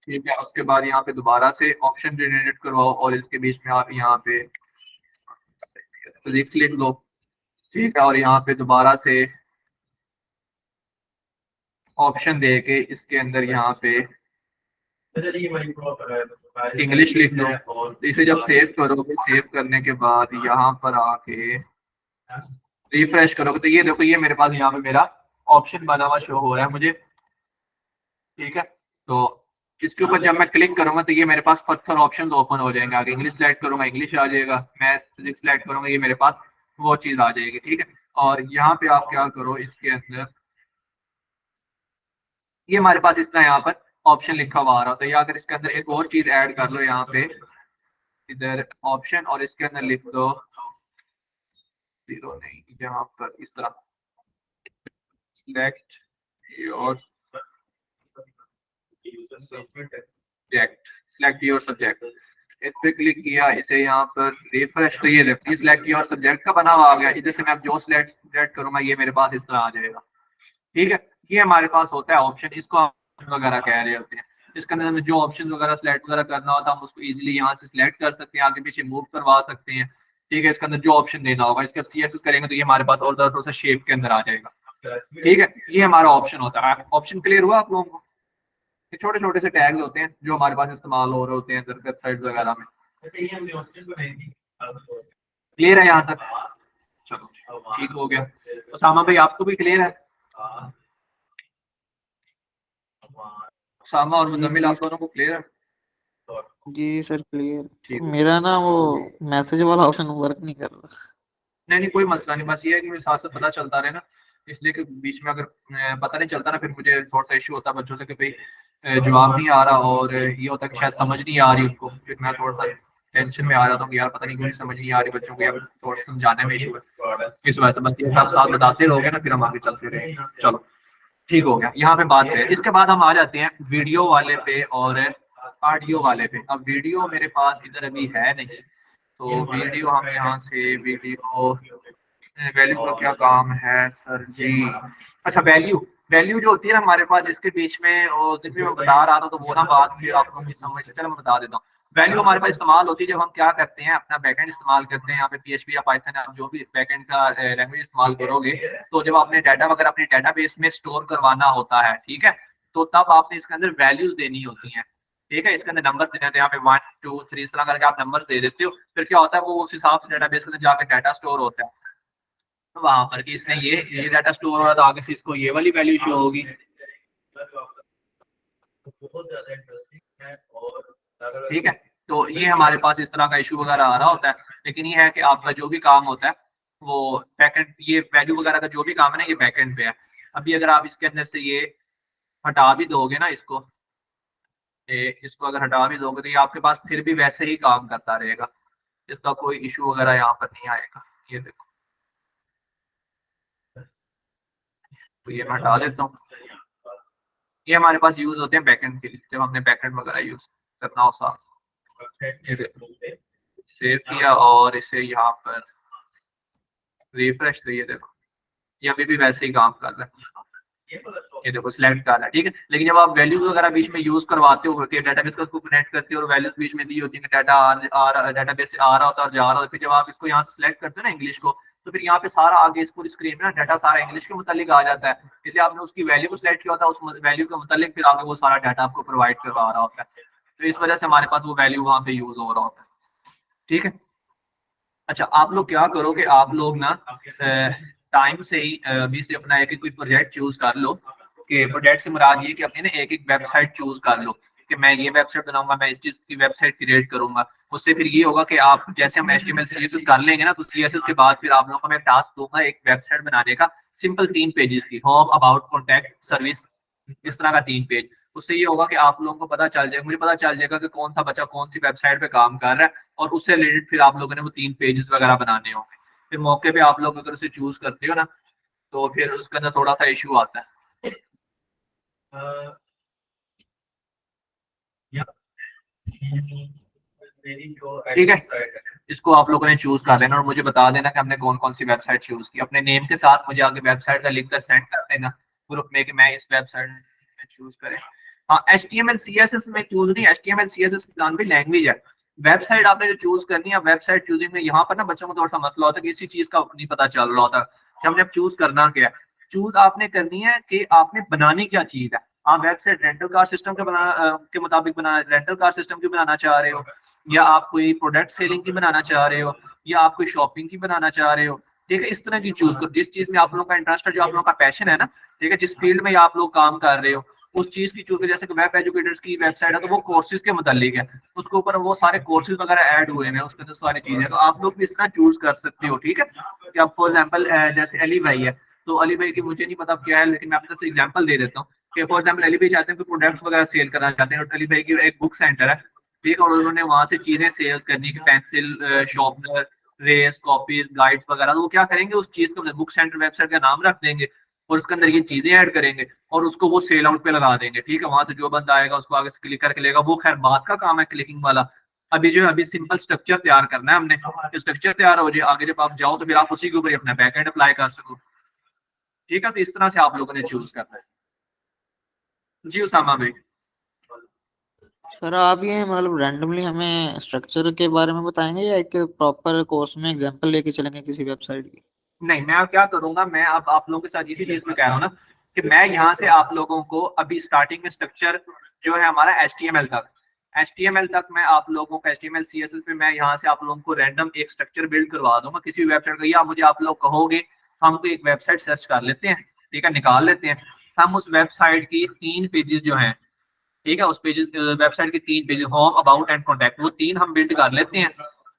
ठीक है। उसके बाद यहाँ पे दोबारा से ऑप्शन जनरेट करवाओ और इसके बीच में आप यहाँ पे फिजिक्स लिख लो, ठीक है। और यहाँ पे दोबारा से ऑप्शन दे के इसके अंदर यहाँ पे इंग्लिश लिख लो। तो इसे जब सेव करोगे, सेव करने के बाद यहाँ पर आके रिफ्रेश करोगे तो ये देखो ये मेरे पास यहाँ पे मेरा ऑप्शन बना हुआ शो हो रहा है मुझे, ठीक है। तो इसके ऊपर जब मैं क्लिक करूंगा तो ये मेरे पास फर्दर ऑप्शन ओपन हो जाएंगे। आगे इंग्लिश सेलेक्ट करूंगा इंग्लिश आ जाएगा, मैथ फिजिक्स सेलेक्ट करूंगा ये मेरे पास वो चीज आ जाएगी, ठीक है। और यहाँ पे आप क्या करो, इसके अंदर ये हमारे पास इस तरह यहाँ पर ऑप्शन लिखा हुआ आ रहा होता है, या अगर इसके अंदर एक और चीज ऐड कर लो यहाँ पे इधर ऑप्शन और इसके अंदर लिख दो जीरो नहीं, यहाँ पर इस तरह select your subject। इस पे क्लिक किया, इसे यहाँ पर रिफ्रेश, तो ये देखिए सिलेक्ट योर सब्जेक्ट का बना हुआ आ गया। इधर से मैं अब जो सिलेक्ट करूंगा ये मेरे पास इस तरह आ जाएगा। ठीक है, ये हमारे पास होता है ऑप्शन, इसको हम वगैरह कह रहे होते हैं। इसके अंदर हमें जो ऑप्शन वगैरह सिलेक्ट वगैरह करना होता है हम उसको इजीली यहाँ से सिलेक्ट कर सकते हैं, आगे पीछे मूव करवा सकते हैं। ठीक है, इसके अंदर जो ऑप्शन देना होगा, इसके CSS करेंगे तो ये हमारे पास और थोड़ा सा शेप के अंदर आ जाएगा। ठीक है, ये हमारा ऑप्शन होता है। ऑप्शन क्लियर हुआ आप लोगों को? ये छोटे छोटे से टैग्स होते हैं जो हमारे पास इस्तेमाल हो रहे होते हैं वेबसाइट वगैरह में। क्लियर है यहाँ तक? चलो ठीक हो गया। तो सामा भाई आपको भी क्लियर है? सामा और मुजम्मिल आप दोनों को क्लियर है? जी सर क्लियर। ठीक। मेरा ना वो मैसेज वाला ऑप्शन वर्क नहीं कर रहा। नहीं कोई मसला नहीं, बस ये है कि मेरे साथ साथ पता चलता रहे ना, इसलिए कि बीच में अगर पता नहीं चलता ना फिर मुझे थोड़ा सा इशू होता है बच्चों से कि भाई जवाब नहीं आ रहा, और ये होता है कि शायद समझ नहीं आ रही उनको, फिर मैं थोड़ा सा टेंशन में आ जाता हूँ यार पता नहीं क्यों समझ नहीं आ रही बच्चों को, या थोड़ा समझाने में इशू है। इस वजह से बस ये आप साथ बताते रहोगे ना फिर हम आगे चलते रहेंगे। चलो ठीक हो गया, यहाँ पे बात करें। इसके बाद हम आ जाते हैं वीडियो वाले पे और ऑडियो वाले पे। अब वीडियो मेरे पास इधर अभी है नहीं, तो वीडियो हम यहाँ से वीडियो वैल्यू का क्या काम है सर जी? अच्छा वैल्यू जो होती है ना हमारे पास इसके बीच में, और जब भी मैं बता रहा था तो वो ना बात फिर आप लोगों की समझ, चलो मैं बता देता हूँ। वैल्यू हमारे पास इस्तेमाल होती है जब हम क्या करते हैं, अपना बैकएंड इस्तेमाल करते हैं। यहाँ पे PHP या पाइथन आप जो भी बैकएंड का लैंग्वेज इस्तेमाल करोगे, तो जब आपने डाटा वगैरह अपने डाटाबेस में स्टोर करवाना होता है, ठीक है, तो तब आपने इसके अंदर वैल्यूज देनी होती हैं। ठीक है, इसके अंदर नंबर्स देने होते हैं, यहाँ पे 1 2 3 इस तरह करके आप नंबर्स दे देते हो। फिर क्या होता है वो उस हिसाब से डाटाबेस के अंदर जाकर डाटा स्टोर होता है, तो वहां पर कि इसने ये डाटा स्टोर हो रहा है तो आगे से इसको ये वाली वैल्यू शो होगी। ठीक है, तो ये हमारे पास इस तरह का इशू वगैरह आ रहा होता है, लेकिन ये है कि आपका जो भी काम होता है वो बैकएंड, ये वैल्यू वगैरह का जो भी काम है ना ये बैकएंड पे है। अभी अगर आप इसके अंदर से ये हटा भी दोगे ना इसको अगर हटा भी दोगे तो ये आपके पास फिर भी वैसे ही काम करता रहेगा, इसका कोई इशू वगैरह यहाँ पर नहीं आएगा। ये देखो, तो ये मैं हटा देता हूँ। ये हमारे पास यूज होते हैं बैकएंड के लिए, जब हमने बैकएंड वगैरह यूज करना हो साथ। सेव किया और इसे यहाँ पर रिफ्रेश, तो ये देखो ये अभी भी वैसे ही काम कर रहा है। ये देखो सिलेक्ट कर रहा है। ठीक है, लेकिन जब आप वैल्यूज वगैरह बीच में यूज करवाते हो, डेटाबेस को उसको कनेक्ट करते हो और वैल्यूज बीच में दी होती है, डाटा डेटाबेस से आ रहा होता है और जा रहा होता है, फिर जब आप इसको यहाँ से सिलेक्ट करते हो ना इंग्लिश को, तो फिर यहाँ पे सारा आगे इस पूरी स्क्रीन में ना डाटा सारा इंग्लिश के मुतालिक आ जाता है। इसलिए आपने उसकी वैल्यू को सिलेक्ट किया होता है, उस वैल्यू के मुतालिक फिर आगे वो सारा डाटा आपको प्रोवाइड करवा रहा होता है, तो इस वजह से हमारे पास वो वैल्यू वहाँ पे यूज हो रहा होता है। ठीक है, अच्छा आप लोग क्या करो कि आप लोग ना टाइम से ही अभी से अपना एक कोई प्रोजेक्ट चूज कर लो, कि प्रोजेक्ट से मुराद ये कि अपनी ना एक वेबसाइट चूज कर लो कि मैं ये वेबसाइट बनाऊंगा, मैं इस चीज की वेबसाइट क्रिएट करूंगा। उससे फिर ये होगा कि आप जैसे हम HTML CSS कर लेंगे ना, तो CSS के बाद फिर आप लोगों को मैं टास्क दूंगा एक वेबसाइट बनाने का, सिंपल 3 पेजेस की, होम, अबाउट, कॉन्टैक्ट, सर्विस, इस तरह का 3 पेज। उससे ये होगा कि आप लोगों को पता चल जाएगा, मुझे पता चल जाएगा कि कौन सा बच्चा कौन सी वेबसाइट पे काम कर रहा है, और उससे रिलेटेड फिर आप लोगों ने वो 3 पेजेस वगैरह बनाने होंगे। फिर मौके पे आप लोग अगर उसे चूज करते हो ना, तो फिर उसके अंदर थोड़ा सा इशू आता है। ठीक है, इसको आप लोगों ने चूज कर लेना और मुझे बता देना कि हमने कौन कौन सी वेबसाइट चूज की। अपने नेम के साथ मुझे आगे वेबसाइट का लिख कर सेंड कर देना ग्रुप में कि मैं इस वेबसाइट में चूज करें। हाँ, HTML CSS में चूज नहीं, HTML CSS प्लान भी लैंग्वेज है। वेबसाइट आपने जो चूज करनी है, वेबसाइट चूजिंग में यहाँ पर ना बच्चों को थोड़ा सा मसला होता है कि इसी चीज का नहीं पता चल रहा होता कि हमने अब चूज करना क्या है। चूज आपने करनी है कि आपने बनानी क्या चीज है। आप वेबसाइट रेंटल कार सिस्टम के मुताबिक बना, रेंटल कार सिस्टम की बनाना चाह रहे हो, या आप कोई प्रोडक्ट सेलिंग की बनाना चाह रहे हो, या आप कोई शॉपिंग की बनाना चाह रहे हो। ठीक है, इस तरह की चूज करो जिस चीज में आप लोगों का इंटरेस्ट है, जो आप लोगों का पैशन है ना, ठीक है, जिस फील्ड में आप लोग काम कर रहे हो उस चीज की चूज। जैसे कि वेब एजुकेटर्स की वेबसाइट है तो वो कोर्सेज के मुतालिक है, उसके ऊपर वो सारे कोर्सेज वगैरह ऐड हुए हैं, उसके अंदर सारी चीजें, तो आप लोग भी इस तरह चूज कर सकते हो। ठीक है, कि अब फॉर एग्जाम्पल जैसे अली भाई है, तो अली भाई की मुझे नहीं पता क्या है, लेकिन मैं आपसे एग्जाम्पल दे देता हूँ कि फॉर एग्जाम्पल अली भाई चाहते हैं कि प्रोडक्ट्स वगैरह सेल करना चाहते हैं, और अली भाई की एक बुक सेंटर है, ठीक है, और उन्होंने वहां से चीजें सेल करनी की, पेंसिल, शार्पनर, रेस, कॉपीज, गाइड्स वगैरह, तो वो क्या करेंगे उस चीज को बुक सेंटर वेबसाइट का नाम रख देंगे, और उसके अंदर ये चीजें ऐड करेंगे और उसको वो सेल आउट पे लगा देंगे। ठीक है, वहां से जो बंदा आएगा उसको आगे से क्लिक करके लेगा, वो खैर बात का काम है क्लिकिंग वाला। अभी जो है अभी सिंपल स्ट्रक्चर तैयार करना है हमने, स्ट्रक्चर तैयार हो जाए आगे जब आप जाओ तो फिर आप उसी के ऊपर अपना बैकएंड अप्लाई कर सको। ठीक है, तो इस तरह से आप लोगों ने चूज करना है। जी उसामा भाई। सर आप ये मतलब रैंडमली हमें स्ट्रक्चर के बारे में बताएंगे या एक प्रॉपर कोर्स में एग्जांपल लेके चलेंगे किसी वेबसाइट की? नहीं, मैं क्या करूंगा, मैं अब आप लोगों के साथ इसी चीज में कह रहा हूँ ना कि मैं यहाँ से आप लोगों को अभी स्टार्टिंग में स्ट्रक्चर जो है हमारा HTML तक मैं आप लोगों को HTML CSS में मैं यहाँ से आप लोगों को रैंडम एक स्ट्रक्चर बिल्ड करवा दूंगा किसी भी वेबसाइट का। या मुझे आप लोग कहोगे हम एक वेबसाइट सर्च कर लेते हैं, ठीक है, निकाल लेते हैं, हम उस वेबसाइट की 3 पेजेस जो हैं, ठीक है, उस पेजेस वेबसाइट के 3 pages home, about and contact, वो 3 हम बिल्ड कर लेते हैं।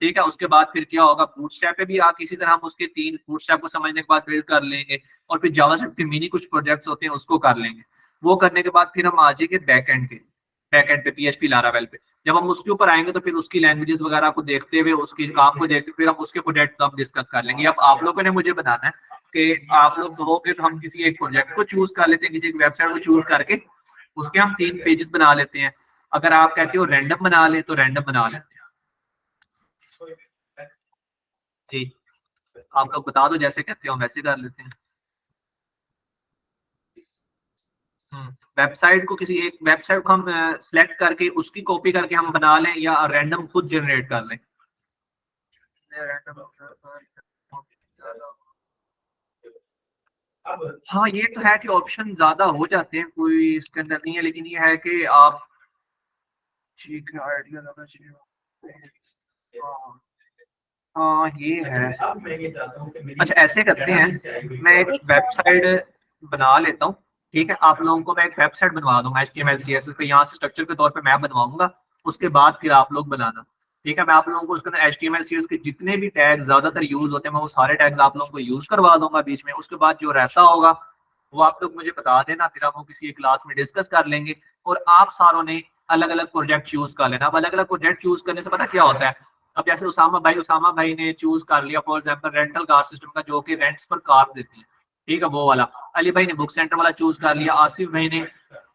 ठीक है, उसके बाद फिर क्या होगा, बूटस्ट्रैप पे भी आप इसी तरह हम उसके 3 बूटस्ट्रैप को समझने के बाद बिल्ड कर लेंगे और फिर जावास्क्रिप्ट के मिनी कुछ प्रोजेक्ट्स होते हैं उसको कर लेंगे। वो करने के बाद फिर हम आ जाएंगे बैकएंड पे PHP लारावेल पे। जब हम उसके ऊपर आएंगे तो फिर उसकी लैंग्वेजेस वगैरह को देखते हुए उसकी काम को देखते हुए फिर हम उसके प्रोजेक्ट हम डिस्कस कर लेंगे। अब आप लोगों ने मुझे बताना है कि आप लोग कहोगे तो हम किसी एक प्रोजेक्ट को चूज कर लेते हैं, किसी एक वेबसाइट को चूज करके उसके हम 3 पेजेस बना लेते हैं। अगर आप कहते हो रैंडम बना ले तो रैंडम बना लेते हैं। जी, आप लोग बता दो जैसे कहते हो वैसे कर लेते हैं। वेबसाइट को किसी एक वेबसाइट को हम सिलेक्ट करके उसकी कॉपी करके हम बना लें या रैंडम खुद जनरेट कर लें। हाँ, ये तो है कि ऑप्शन ज्यादा हो जाते हैं, कोई इसके अंदर नहीं है, लेकिन ये है कि आप ठीक है आइडिया ज्यादा चाहिए। हाँ ये है। अच्छा ऐसे करते हैं, मैं एक वेबसाइट बना लेता हूँ, ठीक है, आप लोगों को मैं एक वेबसाइट बनवा दूंगा HTML CSS पे, यहाँ से स्ट्रक्चर के तौर पे मैं बनवाऊंगा, उसके बाद फिर आप लोग बनाना। ठीक है, मैं आप लोगों को उसके अंदर HTML CSS के जितने भी टैग ज्यादातर यूज होते हैं मैं वो सारे टैग्स आप लोगों को यूज करवा दूंगा बीच में। उसके बाद जो रहता होगा वो आप लोग मुझे बता देना, फिर हम वो किसी एक क्लास में डिस्कस कर लेंगे और आप सारों ने अलग अलग प्रोजेक्ट चूज कर लेना। अब अलग अलग प्रोजेक्ट चूज करने से पता क्या होता है, अब जैसे उसामा भाई ने चूज कर लिया for example rental car system का जो कि रेंट्स पर कार देती है, ठीक है, वो वाला। अली भाई ने बुक सेंटर वाला चूज कर लिया, आसिफ भाई ने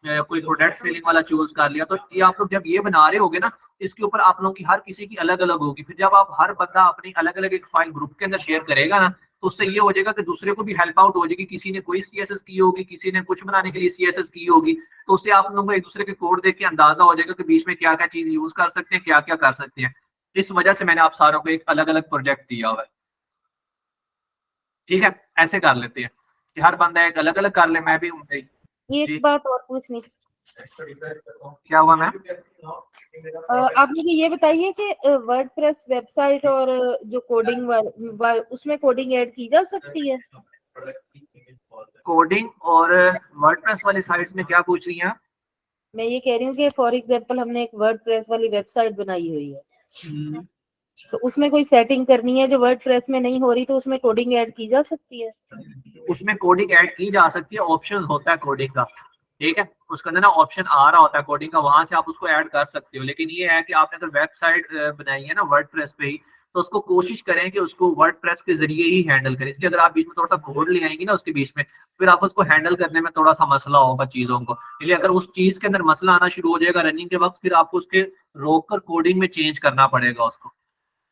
कोई प्रोडक्ट सेलिंग वाला चूज कर लिया। तो ये आप लोग जब ये बना रहे होगे ना, इसके ऊपर आप लोगों की हर किसी की अलग अलग होगी। फिर जब आप हर बंदा अपनी अलग अलग एक फाइल ग्रुप के अंदर शेयर करेगा ना, तो उससे ये हो जाएगा कि दूसरे को भी हेल्प आउट हो जाएगी। किसी ने कोई CSS की होगी, किसी ने कुछ बनाने के लिए CSS की होगी, तो उससे आप लोगों को एक दूसरे के कोड देख के अंदाजा हो जाएगा कि बीच में क्या क्या चीज यूज कर सकते हैं, क्या क्या कर सकते हैं। इस वजह से मैंने आप सारों को एक अलग अलग प्रोजेक्ट दिया हुआ है। ठीक है, ऐसे कर लेते हैं कि हर बंदा एक अलग अलग कर ले। मैं भी एक बात और पूछनी थी। क्या हुआ मैम? आप मुझे ये बताइए कि वर्डप्रेस वेबसाइट और जो कोडिंग उसमें कोडिंग ऐड की जा सकती है? कोडिंग और वर्डप्रेस वाली साइट्स में क्या पूछ रही हैं आप? मैं ये कह रही हूँ कि फॉर एग्जांपल हमने एक वर्डप्रेस वाली वेबसाइट बनाई हुई है, तो उसमें कोई सेटिंग करनी है जो वर्डप्रेस में नहीं हो रही, तो उसमें कोडिंग ऐड की जा सकती है? उसमें कोडिंग ऐड की जा सकती है, ऑप्शन होता है कोडिंग का, ठीक है, उसके अंदर ना ऑप्शन आ रहा होता है कोडिंग का, वहां से आप उसको ऐड कर सकते हो। लेकिन ये है कि आपने अगर वेबसाइट बनाई है ना वर्डप्रेस पे ही, तो उसको कोशिश करें कि उसको वर्डप्रेस के जरिए ही हैंडल करें। इसलिए अगर आप बीच में थोड़ा सा कोड ले आएंगी ना उसके बीच में, फिर आप उसको हैंडल करने में थोड़ा सा मसला होगा चीजों को। इसलिए अगर उस चीज के अंदर मसला आना शुरू हो जाएगा रनिंग के वक्त, फिर आपको उसके रोक कर कोडिंग में चेंज करना पड़ेगा उसको।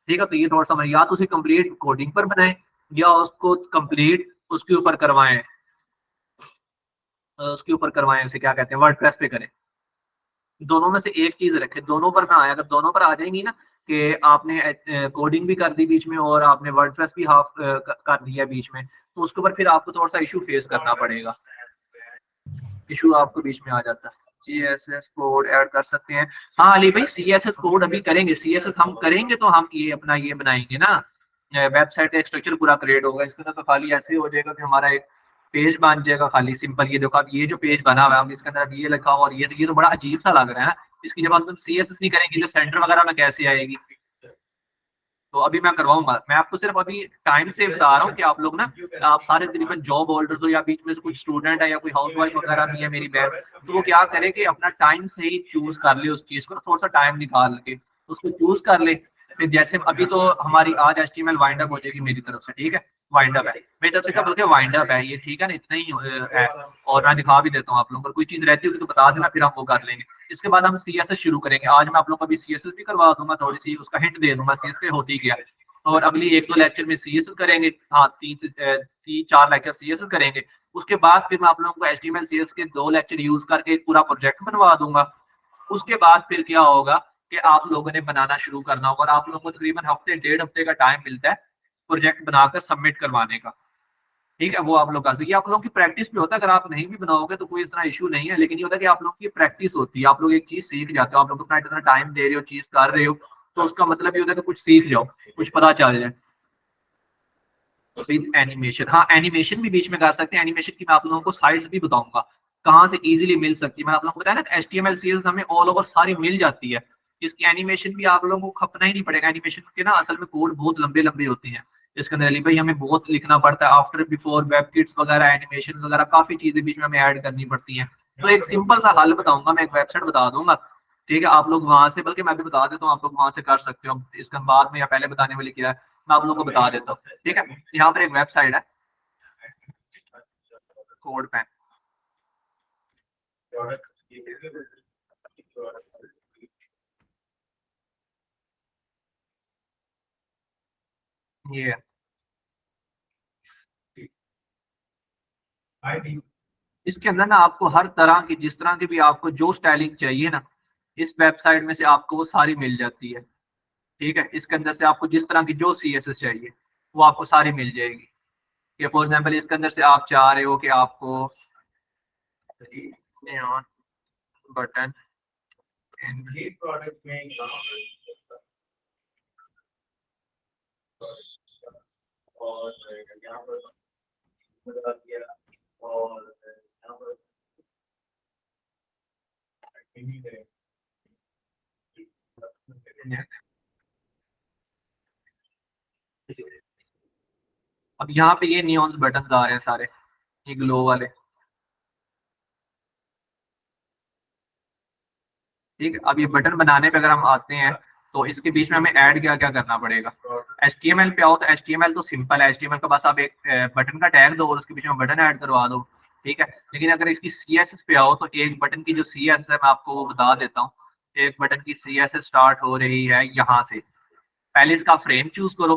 ठीक है, तो ये थोड़ा सा या तो उसे कंप्लीट कोडिंग पर बनाएं या उसको कंप्लीट उसके ऊपर करवाएं, उसे क्या कहते हैं वर्डप्रेस पे करें। दोनों में से एक चीज रखें, दोनों पर ना आए। अगर दोनों पर आ जाएंगी ना कि आपने कोडिंग भी कर दी बीच में और आपने वर्डप्रेस भी हाफ कर दिया बीच में, तो उसके ऊपर फिर आपको थोड़ा सा इशू फेस करना पड़ेगा, इशू आपको बीच में आ जाता है। CSS कोड ऐड कर सकते हैं। हाँ अली भाई CSS कोड अभी करेंगे, CSS हम करेंगे तो हम ये अपना ये बनाएंगे ना, वेबसाइट का स्ट्रक्चर पूरा क्रिएट होगा। इसके अंदर तो खाली ऐसे हो जाएगा कि हमारा एक पेज बन जाएगा खाली सिंपल। ये देखो अब ये जो पेज बना हुआ है, इसके अंदर ये लिखा हुआ और ये तो बड़ा अजीब सा लग रहा है ना। इसकी जब हम CSS नहीं करेंगे तो सेंटर वगैरह में कैसे आएगी? तो अभी मैं करवाऊंगा। मैं आपको सिर्फ अभी टाइम से बता रहा हूँ कि आप लोग ना, आप सारे तकरीबन जॉब होल्डर्स हो या बीच में से कुछ स्टूडेंट है या कोई हाउसवाइफ वगैरह भी है मेरी बहन, तो वो क्या करे कि अपना टाइम से ही चूज कर ले उस चीज को, थोड़ा सा टाइम निकाल के उसको चूज कर ले फिर जैसे अभी तो हमारी आज HTML वाइंड अप हो जाएगी मेरी तरफ से, ठीक है, वाइंड अप है मेरी तरफ से, क्या बोलते हैं वाइंड अप है ये, ठीक है ना, इतना ही है। और मैं दिखा भी देता हूँ आप लोगों को, कोई चीज रहती होगी तो बता देना, फिर हम वो कर लेंगे। इसके बाद हम CSS शुरू करेंगे। आज मैं आप लोगों को अभी CSS भी करवा दूंगा, थोड़ी सी उसका हिंट दे दूंगा CSS होती क्या है। और अगली 1-2 लेक्चर में CSS करेंगे, हाँ 3-4 लेक्चर CSS करेंगे। उसके बाद फिर मैं आप लोगों को HTML CSS के 2 लेक्चर यूज करके एक पूरा प्रोजेक्ट बनवा दूंगा। उसके बाद फिर क्या होगा कि आप लोगों ने बनाना शुरू करना होगा, और आप लोगों को तकरीबन हफ्ते 1.5 हफ्ते का टाइम मिलता है प्रोजेक्ट बनाकर सबमिट करवाने का, ठीक है। वो आप लोग कर सकते, ये आप लोगों की प्रैक्टिस भी होता है। अगर आप नहीं भी बनाओगे तो कोई इतना इशू नहीं है, लेकिन ये होता है कि आप लोगों की प्रैक्टिस होती है, आप लोग एक चीज सीख जाते हो, आप लोग अपना इतना टाइम दे रहे हो, चीज कर रहे हो, तो उसका मतलब ये होता है कि कुछ सीख जाओ, कुछ पता चल जाए। विद एनिमेशन, हाँ एनिमेशन भी बीच में कर सकते हैं। एनिमेशन की मैं आप लोगों को साइट्स भी बताऊंगा कहाँ से इजीली मिल सकती है। मैं आप लोगों को बताया ना HTML CSS हमें ऑल ओवर सारी मिल जाती है, इसकी एनिमेशन भी आप लोगों को खपना ही नहीं पड़ेगा। एनिमेशन के ना असल में कोड बहुत लंबे लंबे होते हैं इसके अंदर, अली भाई हमें बहुत लिखना पड़ता है, आफ्टर बिफोर वेब किट्स वगैरह, एनिमेशन वगैरह काफी चीजें बीच में हमें ऐड करनी पड़ती हैं। तो एक सिंपल सा हल बताऊंगा मैं, एक वेबसाइट बता दूंगा, ठीक है, आप लोग वहां से, बल्कि मैं भी बता देता हूँ, आप लोग वहां से कर सकते हो। इसका बाद में या पहले बताने वाली क्या है मैं आप लोगों को बता देता हूँ, ठीक है। यहाँ पर एक वेबसाइट है कोड पैन, ये है। इसके अंदर ना आपको हर तरह की, जिस तरह की भी आपको जो स्टाइलिंग चाहिए ना, इस वेबसाइट में से आपको वो सारी मिल जाती है, ठीक है। इसके अंदर से आपको जिस तरह की जो CSS चाहिए वो आपको सारी मिल जाएगी। कि फॉर एग्जांपल इसके अंदर से आप चाह रहे हो कि आपको बटन अब यहाँ पे ये नियॉन्स बटन आ रहे हैं सारे, ये ग्लो वाले, ठीक है। अब ये बटन बनाने पे अगर हम आते हैं तो इसके बीच में हमें ऐड क्या क्या करना पड़ेगा। HTML पे आओ तो HTML तो सिंपल है, HTML का बस आप एक बटन का टैग दो और उसके बीच में बटन ऐड करवा दो, ठीक है। लेकिन अगर इसकी CSS पे आओ तो एक बटन की जो CSS है मैं आपको वो बता देता हूँ। एक बटन की CSS स्टार्ट हो रही है यहाँ से, पहले इसका फ्रेम चूज करो,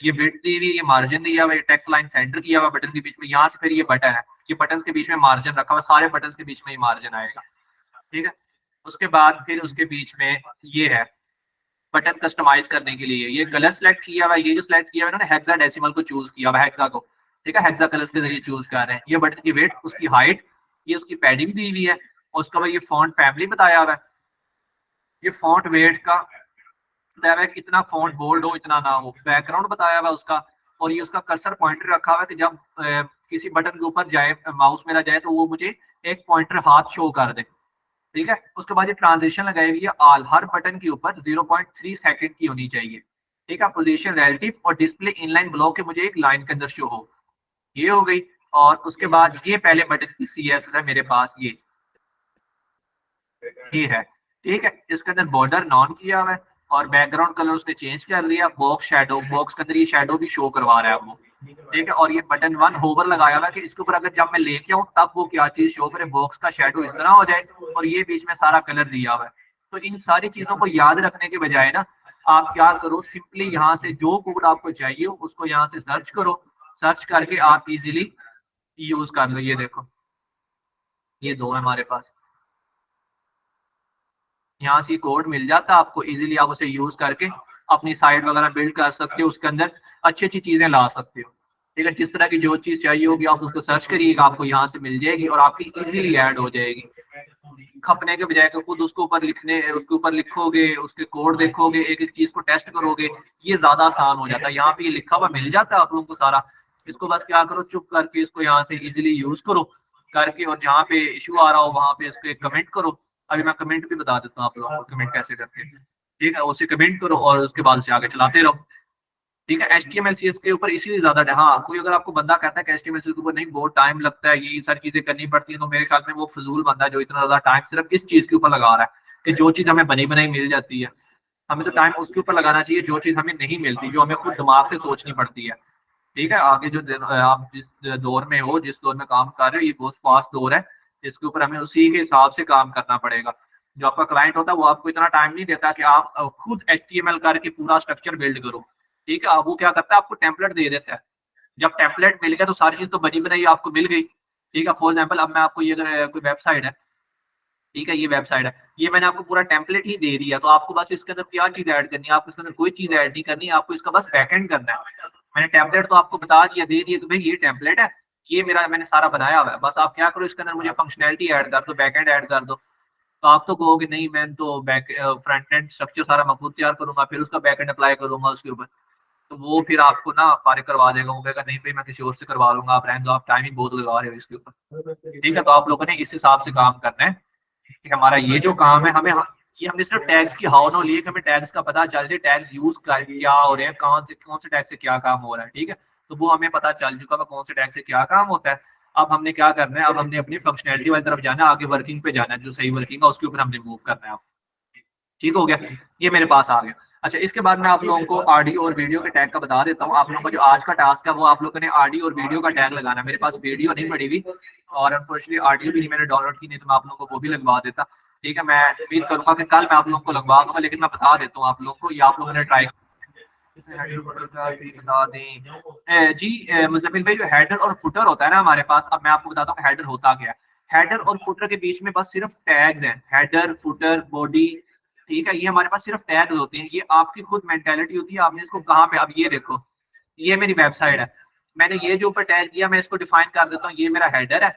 ये विड्थ दी हुई, ये मार्जिन दिया हुआ, ये टेक्स्ट लाइन सेंटर किया हुआ बटन के बीच में, यहाँ से फिर ये बटन है, ये बटन के बीच में मार्जिन रखा हुआ, सारे बटन के बीच में ये मार्जिन आएगा, ठीक है। उसके बाद फिर उसके बीच में ये है बटन कस्टमाइज करने के लिए, ये कलर सेलेक्ट किया हुआ, ये जो सेलेक्ट किया हुआ इन्होंने हेक्साडेसिमल को चूज किया हुआ, हेक्सा को, ठीक है, हेक्सा कलर्स के जरिए चूज कर रहे हैं। ये बटन की वेट, उसकी हाइट, ये उसकी पैडिंग दी हुई है, और उसका बाद ये फॉन्ट फैमिली बताया हुआ है, ये फॉन्ट वेट का बताया हुआ है कितना फॉन्ट बोल्ड हो इतना ना हो, बैकग्राउंड बताया हुआ है उसका, और ये उसका कर्सर पॉइंटर रखा हुआ है कि जब किसी बटन के ऊपर जाए, माउस मेरा जाए, तो वो मुझे एक पॉइंटर हाथ शो कर दे, ठीक है। उसके बाद ये ट्रांजिशन लगाई हुई है ऑल, हर बटन के ऊपर 0.3 सेकंड की होनी चाहिए, ठीक है। पोजीशन रिलेटिव और डिस्प्ले इनलाइन ब्लॉक के मुझे एक लाइन के अंदर शो हो, ये हो गई। और उसके बाद ये पहले बटन की CSS है मेरे पास, ये है, ठीक है। इसके अंदर बॉर्डर नॉन किया हुआ है और बैकग्राउंड कलर उसने चेंज कर लिया, बॉक्स शेडो, बॉक्स के अंदर ये शेडो भी शो करवा रहा है वो, ठीक है। और ये बटन 1 होवर लगाया हुआ है कि इसके ऊपर अगर जब मैं लेके आऊँ तब वो क्या चीज शो करे, बॉक्स का शेडो इस तरह हो जाए, और ये बीच में सारा कलर दिया हुआ है। तो इन सारी चीजों को याद रखने के बजाय ना आप क्या करो, सिंपली यहाँ से जो कोड आपको चाहिए उसको यहाँ से सर्च करो, सर्च करके आप इजीली यूज कर लो। ये देखो ये दो है हमारे पास, यहाँ से कोड मिल जाता है आपको, इजीली आप उसे यूज करके अपनी साइट वगैरह बिल्ड कर सकते हो, उसके अंदर अच्छी अच्छी चीजें ला सकते हो, ठीक है। जिस तरह की जो चीज चाहिए होगी आप उसको सर्च करिएगा, आपको यहाँ से मिल जाएगी और आपकी इजीली ऐड हो जाएगी। खपने के बजाय खुद उसके ऊपर लिखने, उसके ऊपर लिखोगे, उसके कोड देखोगे, एक एक चीज को टेस्ट करोगे, ये ज्यादा आसान हो जाता है। यहाँ पे ये लिखा हुआ मिल जाता है आप लोगों को सारा, इसको बस क्या करो, चुप करके इसको यहाँ से इजीली यूज करो करके, और जहाँ पे इशू आ रहा हो वहां पे इसको एक कमेंट करो। अभी मैं कमेंट भी बता देता हूँ आप लोगों को कमेंट कैसे करते हैं, ठीक है। उसे कमेंट करो और उसके बाद से आगे चलाते रहो, ठीक है। HTML CSS के ऊपर इसीलिए ज्यादा, हाँ कोई अगर आपको बंदा कहता है कि HTML CSS के ऊपर नहीं बहुत टाइम लगता है, ये सारी चीजें करनी पड़ती है, तो मेरे ख्याल में वो फजूल बंदा है जो इतना ज्यादा टाइम सिर्फ इस चीज के ऊपर लगा रहा है कि जो चीज हमें बनी बनाई मिल जाती है, हमें तो टाइम उसके ऊपर लगाना चाहिए जो चीज़ हमें नहीं मिलती, जो हमें खुद दिमाग से सोचनी पड़ती है। ठीक है, आगे जो आप जिस दौर में हो, जिस दौर में काम कर रहे हो, ये बहुत फास्ट दौर है, इसके ऊपर हमें उसी के हिसाब से काम करना पड़ेगा। जो आपका क्लाइंट होता है वो आपको इतना टाइम नहीं देता कि आप खुद HTML करके पूरा स्ट्रक्चर बिल्ड करो। ठीक है, अब वो क्या करता है, आपको टेम्पलेट दे देता है। जब टेम्पलेट मिल गया तो सारी चीज तो बनी बनाई आपको मिल गई। ठीक है, फॉर एग्जाम्पल अब मैं आपको ये अगर कोई वेबसाइट है, ठीक है, ये वेबसाइट है, ये मैंने आपको पूरा टेम्पलेट ही दे दिया, तो आपको बस इसके अंदर क्या चीज ऐड करनी है, आपको इसके अंदर कोई चीज ऐड नहीं करनी, आपको इसका बस बैकएंड करना है। मैंने टेम्पलेट तो आपको बता दिया, दे दिया, तो भाई ये टेम्पलेट है, ये मेरा मैंने सारा बनाया हुआ है, बस आप क्या करो, इसके अंदर मुझे फंक्शनैलिटी ऐड कर दो, बैकएंड ऐड कर दो। तो आप तो कहोगे नहीं, मैं तो फ्रंट एंड स्ट्रक्चर सारा मैं खुद तैयार करूंगा, फिर उसका बैकएंड अप्लाई करूंगा उसके ऊपर, तो वो फिर आपको ना फारिग करवा देगा, वो कहेगा नहीं भाई मैं किसी और से करवा लूंगा, आप रहने दो, आप टाइम ही बहुत लगा रहे हो इसके ऊपर। ठीक है, तो आप लोगों ने इस हिसाब से काम करना है। ठीक है, हमारा ये जो काम है, हमें ये हमने सिर्फ टैग्स की हाउ नो लिए कि हमें टैग्स का पता चल जाए, टैग्स यूज क्या हो रहे हैं, कौन से टैग से क्या काम हो रहा है। ठीक है, तो वो हमें पता चल चुका है कौन से टैग से क्या काम होता है। अब हमने क्या करना है, अब हमने अपनी फंक्शनैलिटी वाली तरफ जाना है, आगे वर्किंग पे जाना है, जो सही वर्किंग है उसके ऊपर हमने मूव करना है। अब ठीक हो गया, ये मेरे पास आ गया। अच्छा, इसके बाद मैं आप लोगों को ऑडियो और वीडियो के टैग का बता देता हूँ। आप लोगों का जो आज का टास्क है वो आप लोगों ने ऑडियो और वीडियो का टैग लगाना है। मेरे पास वीडियो नहीं पड़ी हुई और अनफॉर्चुनेटली ऑडियो भी नहीं मैंने डाउनलोड की, नहीं तो मैं आप लोगों को वो भी लगवा देता। ठीक है, मैं उम्मीद करूंगा कि कल मैं आप लोगों को लगवा दूंगा, लेकिन मैं बता देता हूँ आप लोगों को, ये आप लोगों ने ट्राई बता दें जी। मुज़म्मिल भाई, जो हेडर और फुटर होता है ना हमारे पास, अब मैं आपको बताता हूँ हेडर होता क्या है। हेडर और फुटर के बीच में बस सिर्फ टैग्स हैं, हेडर, फुटर, बॉडी। ठीक है, ये हमारे पास सिर्फ टैग होते हैं, ये आपकी खुद मेंटेलिटी होती है, आपने इसको कहाँ पे, अब ये देखो, ये मेरी वेबसाइट है, मैंने ये जो ऊपर टैग दिया मैं इसको डिफाइन कर देता हूँ, ये मेरा हेडर है,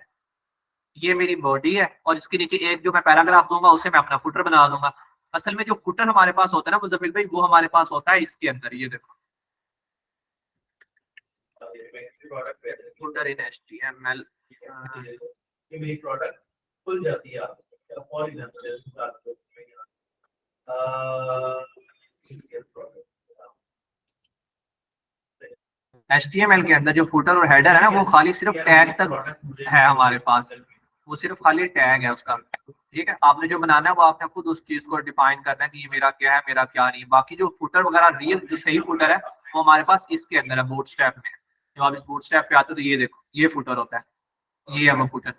ये मेरी बॉडी है, और इसके नीचे एक जो मैं पैराग्राफ दूंगा उसे मैं अपना फुटर बना दूंगा। असल में जो फुटर हमारे पास होता है ना मुज़म्मिल भाई, वो हमारे पास होता है इसके अंदर, ये देखो, फुटर इन HTML। ये मेरी प्रोडक्ट खुल जाती है फॉर एग्जांपल HTML के अंदर जो फुटर और हेडर है ना, वो खाली सिर्फ टैग तक है हमारे पास, वो सिर्फ खाली टैग है उसका। ठीक है, आपने जो बनाना है वो आपने खुद उस चीज को डिफाइन करना है कि ये मेरा क्या है, मेरा क्या नहीं। बाकी जो फुटर वगैरह रियल जो सही फुटर है वो हमारे पास इसके अंदर है, बूटस्ट्रैप में। जब आप इस बूटस्ट्रैप पे आते हो तो ये देखो, ये फुटर होता है, ये है वो फुटर।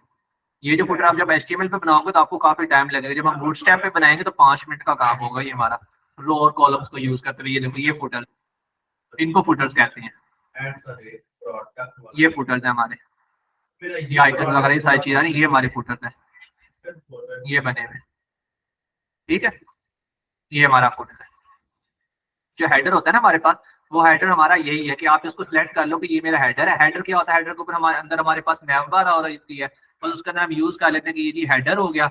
ये जो फुटर आप जब HTML पे बनाओगे तो आपको काफी टाइम लगेगा, जब हम बूटस्ट्रैप पे बनाएंगे तो 5 मिनट का काम होगा ये हमारा, रो और कॉलम्स को यूज करते हुए। ये देखो, ये फुटर, इनको फुटर्स कहते हैं, ये फुटर्स है हमारे, ये आइकन वगैरह ये सारी चीजें, ये हमारे फुटर्स है, ये बने हुए। ठीक है, ये हमारा फुटर है। जो हेडर होता है ना हमारे पास, वो हेडर हमारा यही है कि आप इसको सिलेक्ट कर लो कि ये मेरा हेडर है। हेडर क्या होता है, हेडर के ऊपर हमारे अंदर हमारे पास नेम बार और रहती है, बस उसके अंदर हम यूज कर लेते हैं कि ये जी हेडर हो गया।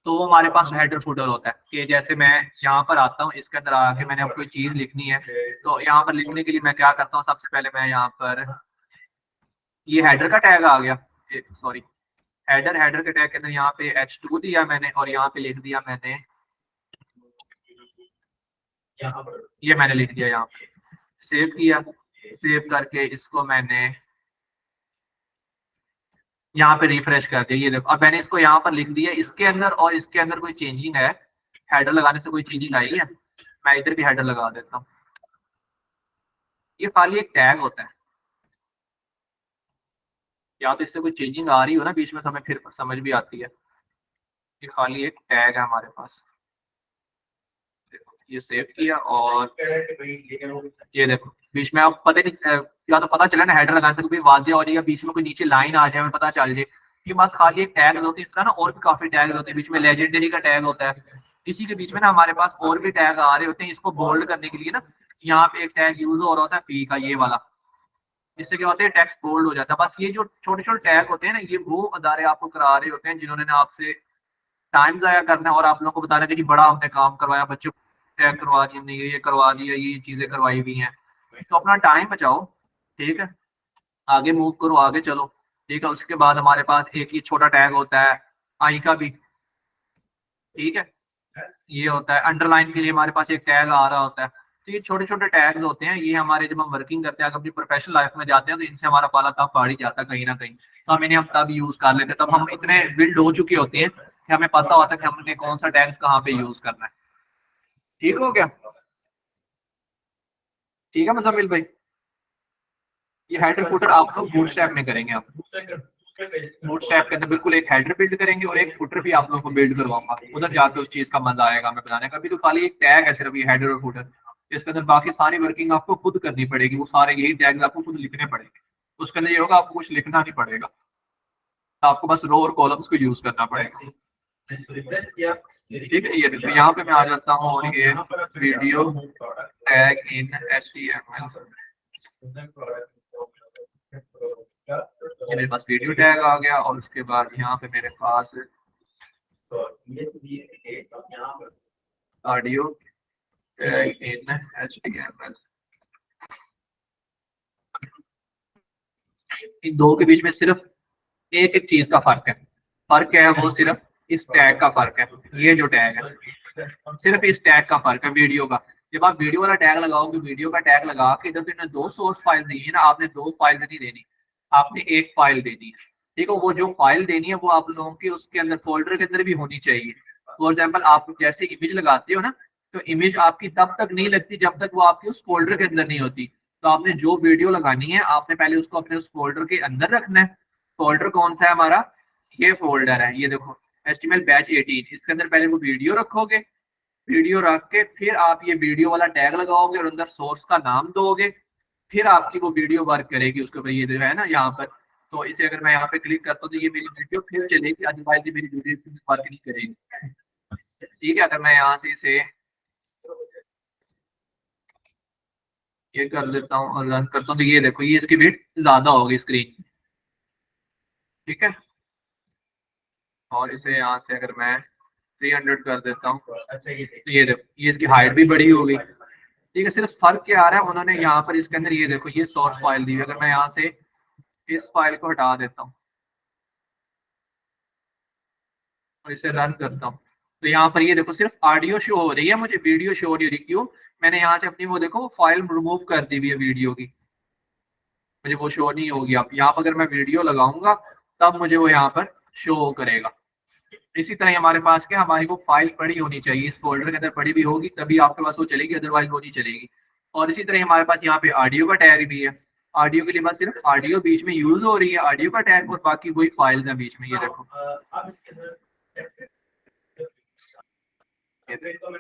तो वो हमारे पास हेडर फुटर होता है कि जैसे मैं यहाँ पर आता हूँ, इसके अंदर आके मैंने अब कोई चीज लिखनी है, तो यहाँ पर लिखने के लिए मैं क्या करता हूँ, सबसे पहले मैं यहाँ पर, ये हेडर का टैग आ गया, सॉरी हेडर के टैग के अंदर यहाँ पे H2 दिया मैंने, और यहाँ पे लिख दिया मैंने, ये मैंने लिख दिया यहाँ पे, सेव किया, सेव करके इसको मैंने यहाँ पे रिफ्रेश कर दिया। ये देखो, अब मैंने इसको यहाँ पर लिख दिया, इसके अंदर और इसके अंदर कोई चेंजिंग है, हेडर लगाने से कोई चेंजिंग आई है, मैं इधर भी हेडर लगा देता हूँ। ये खाली एक टैग होता है, या तो इससे कोई चेंजिंग आ रही हो ना बीच में तो हमें फिर समझ भी आती है। ये खाली एक टैग है हमारे पास, ये सेव किया, और ये देखो बीच में आप पता नहीं, या तो पता चला ना हेडर लगाने से कोई वाज़ेह हो जाए, या बीच में कोई नीचे लाइन आ जाए हमें पता चल जाए। ये बस खाली एक टैग होती है, इस तरह ना और भी काफी टैग होते हैं, बीच में लेजेंडरी का टैग होता है, इसी के बीच में ना हमारे पास और भी टैग आ रहे होते हैं। इसको बोल्ड करने के लिए ना यहाँ पे एक टैग यूज हो रहा होता है पी का, ये वाला, इससे क्या होता है टेक्स्ट बोल्ड हो जाता है। बस ये जो छोटे छोटे टैग होते हैं ना, ये वो अदारे आपको करा रहे होते हैं जिन्होंने ना आपसे टाइम जाया करना है और आप लोगों को बताना कि जी बड़ा हमने काम करवाया, बच्चों को टैग करवा दिया, हमने ये करवा दिया, ये चीजें करवाई हुई हैं, तो अपना टाइम बचाओ। ठीक है, आगे मूव करो, आगे चलो। ठीक है, उसके बाद हमारे पास एक ये छोटा टैग होता है आई का भी, ठीक है, ये होता है अंडरलाइन के लिए हमारे पास एक टैग आ रहा होता है। तो ये छोटे छोटे टैग्स होते हैं, ये हमारे जब हम वर्किंग करते हैं, अगर अपनी प्रोफेशनल लाइफ में जाते हैं तो इनसे हमारा पाला तब पड़ ही जाता है कहीं ना कहीं, तो हम इन्हें हम तब यूज कर लेते हैं, तब हम इतने बिल्ड हो चुके होते हैं कि हमें पता होता है कि हमने कौन सा टैग्स कहाँ पे यूज करना है। ठीक हो गया? ठीक है मुजम्मिल भाई, ये हेडर फुटर आप लोग बूटस्ट्रैप में करेंगे। आप बूटस्ट्रैप के अंदर बिल्कुल एक हेडर बिल्ड करेंगे और एक फुटर भी आप लोगों को बिल्ड करवाऊंगा, उधर जाकर उस चीज का मजा आएगा हमें बनाने का। अभी तो खाली एक टैग है सिर्फ, ये हेडर और फुटर, इसके अंदर बाकी सारी वर्किंग आपको खुद करनी पड़ेगी, वो सारे यही टैग आपको खुद लिखने पड़ेंगे। उसके अंदर ये होगा आपको कुछ लिखना नहीं पड़ेगा, आपको बस रो और कॉलम्स को यूज करना पड़ेगा। ठीक है, ये देखो यहाँ पे मैं आ जाता हूँ और ये वीडियो टैग इन HTML, ये मेरे पास वीडियो टैग आ गया और उसके बाद यहाँ पे मेरे पास ऑडियो टैग इन HTML। इन दो के बीच में सिर्फ एक एक चीज का फर्क है, फर्क है वो सिर्फ इस टैग का फर्क है। ये जो टैग है सिर्फ इस टैग का फर्क है वीडियो का। जब आप वीडियो वाला टैग लगाओगे, वीडियो का टैग लगा के इधर तो इन्हें दो सोर्स फाइल दी है ना, आपने दो फाइल नहीं देनी, आपने एक फाइल देनी है। ठीक है, वो जो फाइल देनी है वो आप लोगों की उसके अंदर फोल्डर के अंदर भी होनी चाहिए। फॉर एग्जाम्पल आप जैसे इमेज लगाते हो ना, तो इमेज आपकी तब तक नहीं लगती जब तक वो आपकी उस फोल्डर के अंदर नहीं होती। तो आपने जो वीडियो लगानी है आपने पहले उसको अपने उस फोल्डर के अंदर रखना है। फोल्डर कौन सा है हमारा? ये फोल्डर है, ये देखो HTML बैच 18, इसके अंदर पहले वो वीडियो रखोगे, वीडियो रख के फिर आप ये वीडियो वाला टैग लगाओगे और अंदर सोर्स का नाम दोगे, फिर आपकी वो वीडियो वर्क करेगी उसके ऊपर। ये जो है ना यहाँ पर, तो इसे अगर मैं यहाँ पे क्लिक करता हूँ तो ये मेरी वीडियो फिर चलेगी, अदरवाइज ये मेरी वीडियो वर्क नहीं करेगी। ठीक है, अगर मैं यहाँ से इसे ये कर लेता हूँ और रन करता हूँ तो ये देखो ये इसकी वेट ज्यादा होगी स्क्रीन। ठीक है, और इसे यहाँ से अगर मैं 300 कर देता हूँ तो ये देखो ये इसकी हाइट भी बड़ी होगी। ठीक है, सिर्फ फर्क क्या आ रहा है, उन्होंने यहाँ पर इसके अंदर ये देखो ये सोर्स फाइल दी हुई। अगर मैं यहाँ से इस फाइल को हटा देता हूँ और इसे रन करता हूँ तो यहाँ पर ये देखो सिर्फ ऑडियो शो हो रही है, मुझे वीडियो शो नहीं हो रही। क्यों? मैंने यहाँ से अपनी वो देखो फाइल रिमूव कर दी हुई है वीडियो की, मुझे वो शो नहीं होगी। अब यहाँ पर अगर मैं वीडियो लगाऊंगा तब मुझे वो यहाँ पर शो करेगा। इसी तरह हमारे पास क्या, हमारी वो फाइल पड़ी होनी चाहिए, इस फोल्डर के अंदर पड़ी भी होगी तभी आपके पास वो चलेगी, अदरवाइज वो नहीं चलेगी। और इसी तरह हमारे पास यहाँ पे ऑडियो का टैग भी है, ऑडियो के लिए बस सिर्फ ऑडियो बीच में यूज हो रही है, ऑडियो का टैग, और बाकी वही फाइल्स हैं बीच में। ये देखो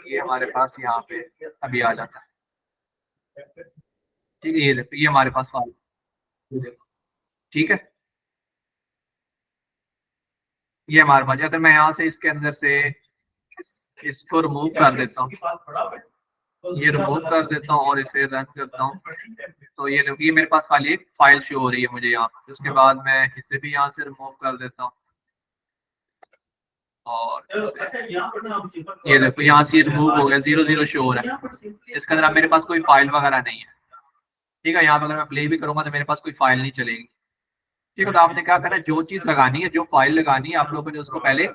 ये हमारे पास यहाँ पे अभी आ जाता है। ठीक है, ये देखो ये हमारे पास फाइल। ठीक है, ये हमारे पास, अगर मैं यहाँ से इसके अंदर से इसको रिमूव कर देता हूँ, ये रिमूव कर देता हूँ और इसे रन करता हूँ तो ये देखो ये मेरे पास खाली एक फाइल शो हो रही है मुझे यहाँ पर। उसके बाद मैं इसे भी यहाँ से रिमूव कर देता हूँ और ये देखो यहाँ से रिमूव हो गया, 0 शो हो रहा है। इसके अंदर अब मेरे पास कोई फाइल वगैरह नहीं है। ठीक है, यहाँ पर अगर मैं प्ले भी करूंगा तो मेरे पास कोई फाइल नहीं चलेगी। ठीक है, तो आपने क्या करना है, जो चीज लगानी है, जो फाइल लगानी है, आप लोगों ने उसको पहले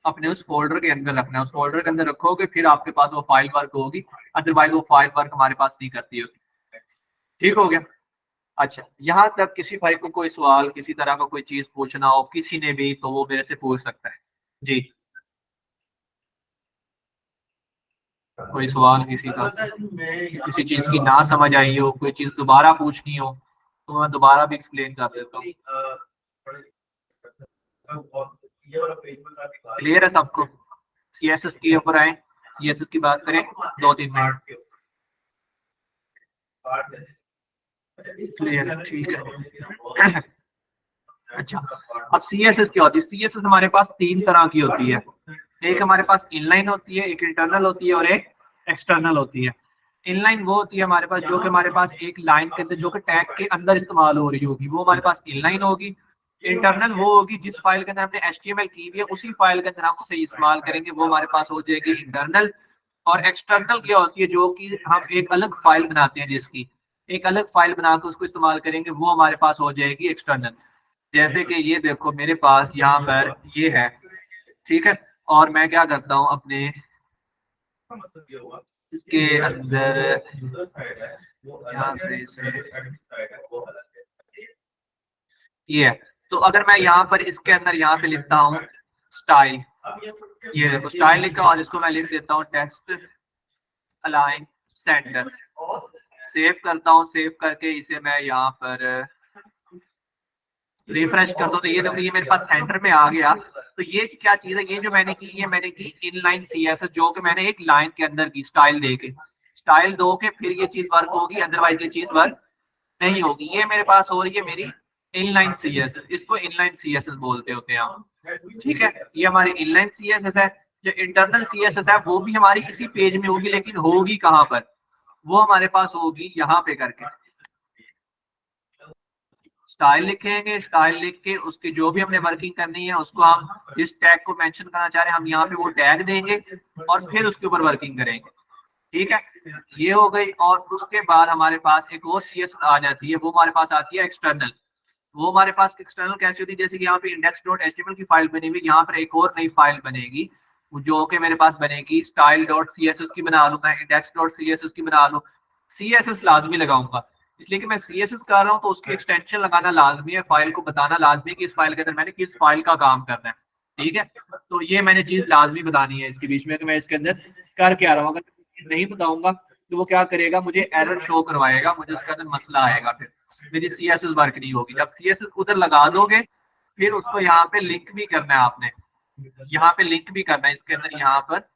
अपने उस फोल्डर के अंदर रखना है। उस फोल्डर के अंदर रखोगे फिर आपके पास वो फाइल वर्क होगी, अदरवाइज वो फाइल वर्क हमारे पास नहीं करती होगी। ठीक हो गया? अच्छा, यहाँ तक किसी भाई को कोई सवाल, किसी तरह का कोई चीज पूछना हो किसी ने भी, तो वो मेरे से पूछ सकता है। जी, कोई सवाल किसी का, किसी चीज की ना समझ आई हो, कोई चीज दोबारा पूछनी हो तो मैं दोबारा भी एक्सप्लेन कर देता हूँ। क्लियर है सबको? CSS के ऊपर आए, CSS की बात करें 2-3 मिनट। क्लियर है? ठीक है। अच्छा, अब CSS क्या होती है? CSS हमारे पास 3 तरह की होती है। एक हमारे पास इनलाइन होती है, एक इंटरनल होती है और एक एक्सटर्नल होती है। इनलाइन वो होती है हमारे पास जो कि हमारे पास एक लाइन के अंदर, जो कि टैग के अंदर इस्तेमाल हो रही होगी, वो हमारे पास इनलाइन होगी। इंटरनल वो होगी जिस फाइल के अंदर हमने HTML की हुई है, उसी फाइल के अंदर हम उसे इस्तेमाल करेंगे, वो हमारे पास हो जाएगी इंटरनल। और एक्सटर्नल क्या होती है? जो कि हम एक अलग फाइल बनाते हैं, जिसकी एक अलग फाइल बनाकर उसको इस्तेमाल करेंगे, वो हमारे पास हो जाएगी एक्सटर्नल। जैसे कि ये देखो मेरे पास यहाँ पर ये है, ठीक है, और मैं क्या करता हूँ अपने इसके अंदर यहाँ से ये है, तो अगर मैं यहाँ पर इसके अंदर यहाँ पे लिखता हूँ स्टाइल, ये देखो स्टाइल लिखा और इसको मैं लिख देता हूँ टेक्स्ट अलाइन सेंटर। सेव करता हूँ, सेव करके इसे मैं यहाँ पर रिफ्रेश करता हूँ तो ये देखो ये मेरे पास सेंटर में आ गया। तो ये क्या चीज है, ये जो मैंने की है, मैंने की इनलाइन सीएसएस, जो कि मैंने एक लाइन के अंदर की स्टाइल दे के, स्टाइल दो के फिर ये चीज वर्क होगी, अदरवाइज ये चीज वर्क नहीं होगी। ये मेरे पास हो रही है मेरी इनलाइन सीएसएस, इसको इनलाइन सीएसएस बोलते होते हैं हम, ठीक है। ये हमारी इनलाइन सीएसएस है। जो इंटरनल सीएसएस है वो भी हमारी इसी पेज में होगी, लेकिन होगी कहाँ पर, वो हमारे पास होगी यहाँ पे करके स्टाइल लिखेंगे। स्टाइल लिख के उसकी जो भी हमने वर्किंग करनी है उसको हम जिस टैग को मेंशन करना चाह रहे हैं हम यहाँ पे वो टैग देंगे और फिर उसके ऊपर वर्किंग करेंगे, ठीक है। ये हो गई। और उसके बाद हमारे पास एक और सीएस आ जाती है, वो हमारे पास आती है एक्सटर्नल। वो हमारे पास एक्सटर्नल कैसी होती है, जैसे कि यहाँ पे index.html की फाइल बनी हुई, यहाँ पर एक और नई फाइल बनेगी जो कि मेरे पास बनेगी style.css की बना लूँ मैं, index.css की बना लूँ। CSS लाजमी लगाऊंगा, इसलिए कि मैं CSS कर रहा हूँ तो उसकी एक्सटेंशन लगाना लाजमी है, फाइल को बताना लाजमी है कि इस फाइल के अंदर मैंने किस फाइल का काम करना है, ठीक है। तो ये मैंने चीज लाजमी बतानी है इसके बीच में कि मैं इसके अंदर कर क्या रहा हूँ। अगर नहीं बताऊंगा तो वो क्या करेगा, मुझे एरर शो करवाएगा, मुझे उसके अंदर मसला आएगा, फिर मेरी CSS वर्क नहीं होगी। जब CSS उधर लगा दोगे फिर उसको यहाँ पे लिंक भी करना है आपने, यहाँ पे लिंक भी करना है इसके अंदर, यहाँ पर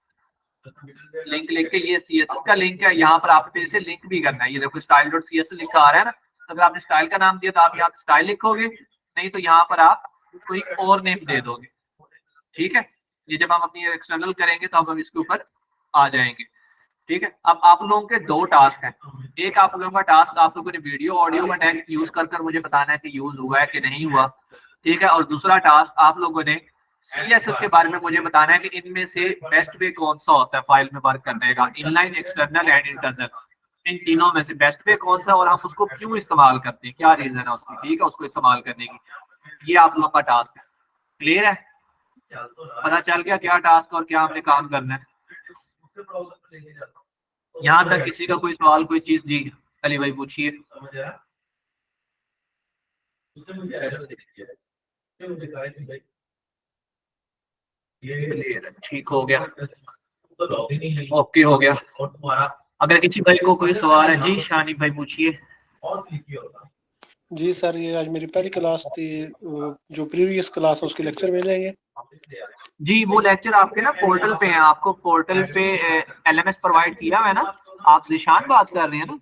लिंक लिख के, ये CSS का लिंक है, यहाँ पर आपको इसे लिंक भी करना है। ये देखो style.css लिखा आ रहा है ना, अगर आपने स्टाइल का नाम दिया तो आप यहाँ पे स्टाइल लिखोगे, नहीं तो यहाँ पर आप कोई और नेम दे दोगे, ठीक है। ये जब हम अपनी एक्सटर्नल करेंगे तो हम इसके ऊपर आ जाएंगे, ठीक है। अब आप लोगों के दो टास्क हैं। एक आप लोगों का टास्क, आप लोगों ने वीडियो ऑडियो का टैग यूज कर मुझे बताना है कि यूज हुआ है कि नहीं हुआ, ठीक है। और दूसरा टास्क आप लोगों ने CSS के बारे में मुझे बताना है कि इनमें से बेस्ट वे कौन सा होता है फाइल में वर्क करने का, इनलाइन, एक्सटर्नल एंड इंटरनल, इन तीनों में से बेस्ट वे कौन सा और हम उसको क्यों इस्तेमाल करते हैं, क्या रीजन है उसकी, ठीक है, उसको इस्तेमाल करने की। ये आप लोगों का टास्क है। क्लियर है, पता चल गया क्या टास्क और क्या हमने काम करना है। यहाँ तक किसी का कोई सवाल, कोई चीज? जी अली भाई पूछिए। ठीक हो गया, ओके हो गया। अगर किसी भाई को कोई सवाल है, जी शानी भाई पूछिए। जी सर, ये आज मेरी पहली क्लास थी, जो प्रीवियस क्लास है उसके लेक्चर मिल जाएंगे? जी वो लेक्चर आपके ना पोर्टल पे है, आपको पोर्टल पे LMS प्रोवाइड किया है ना। आप जिशान बात कर रहे हैं ना?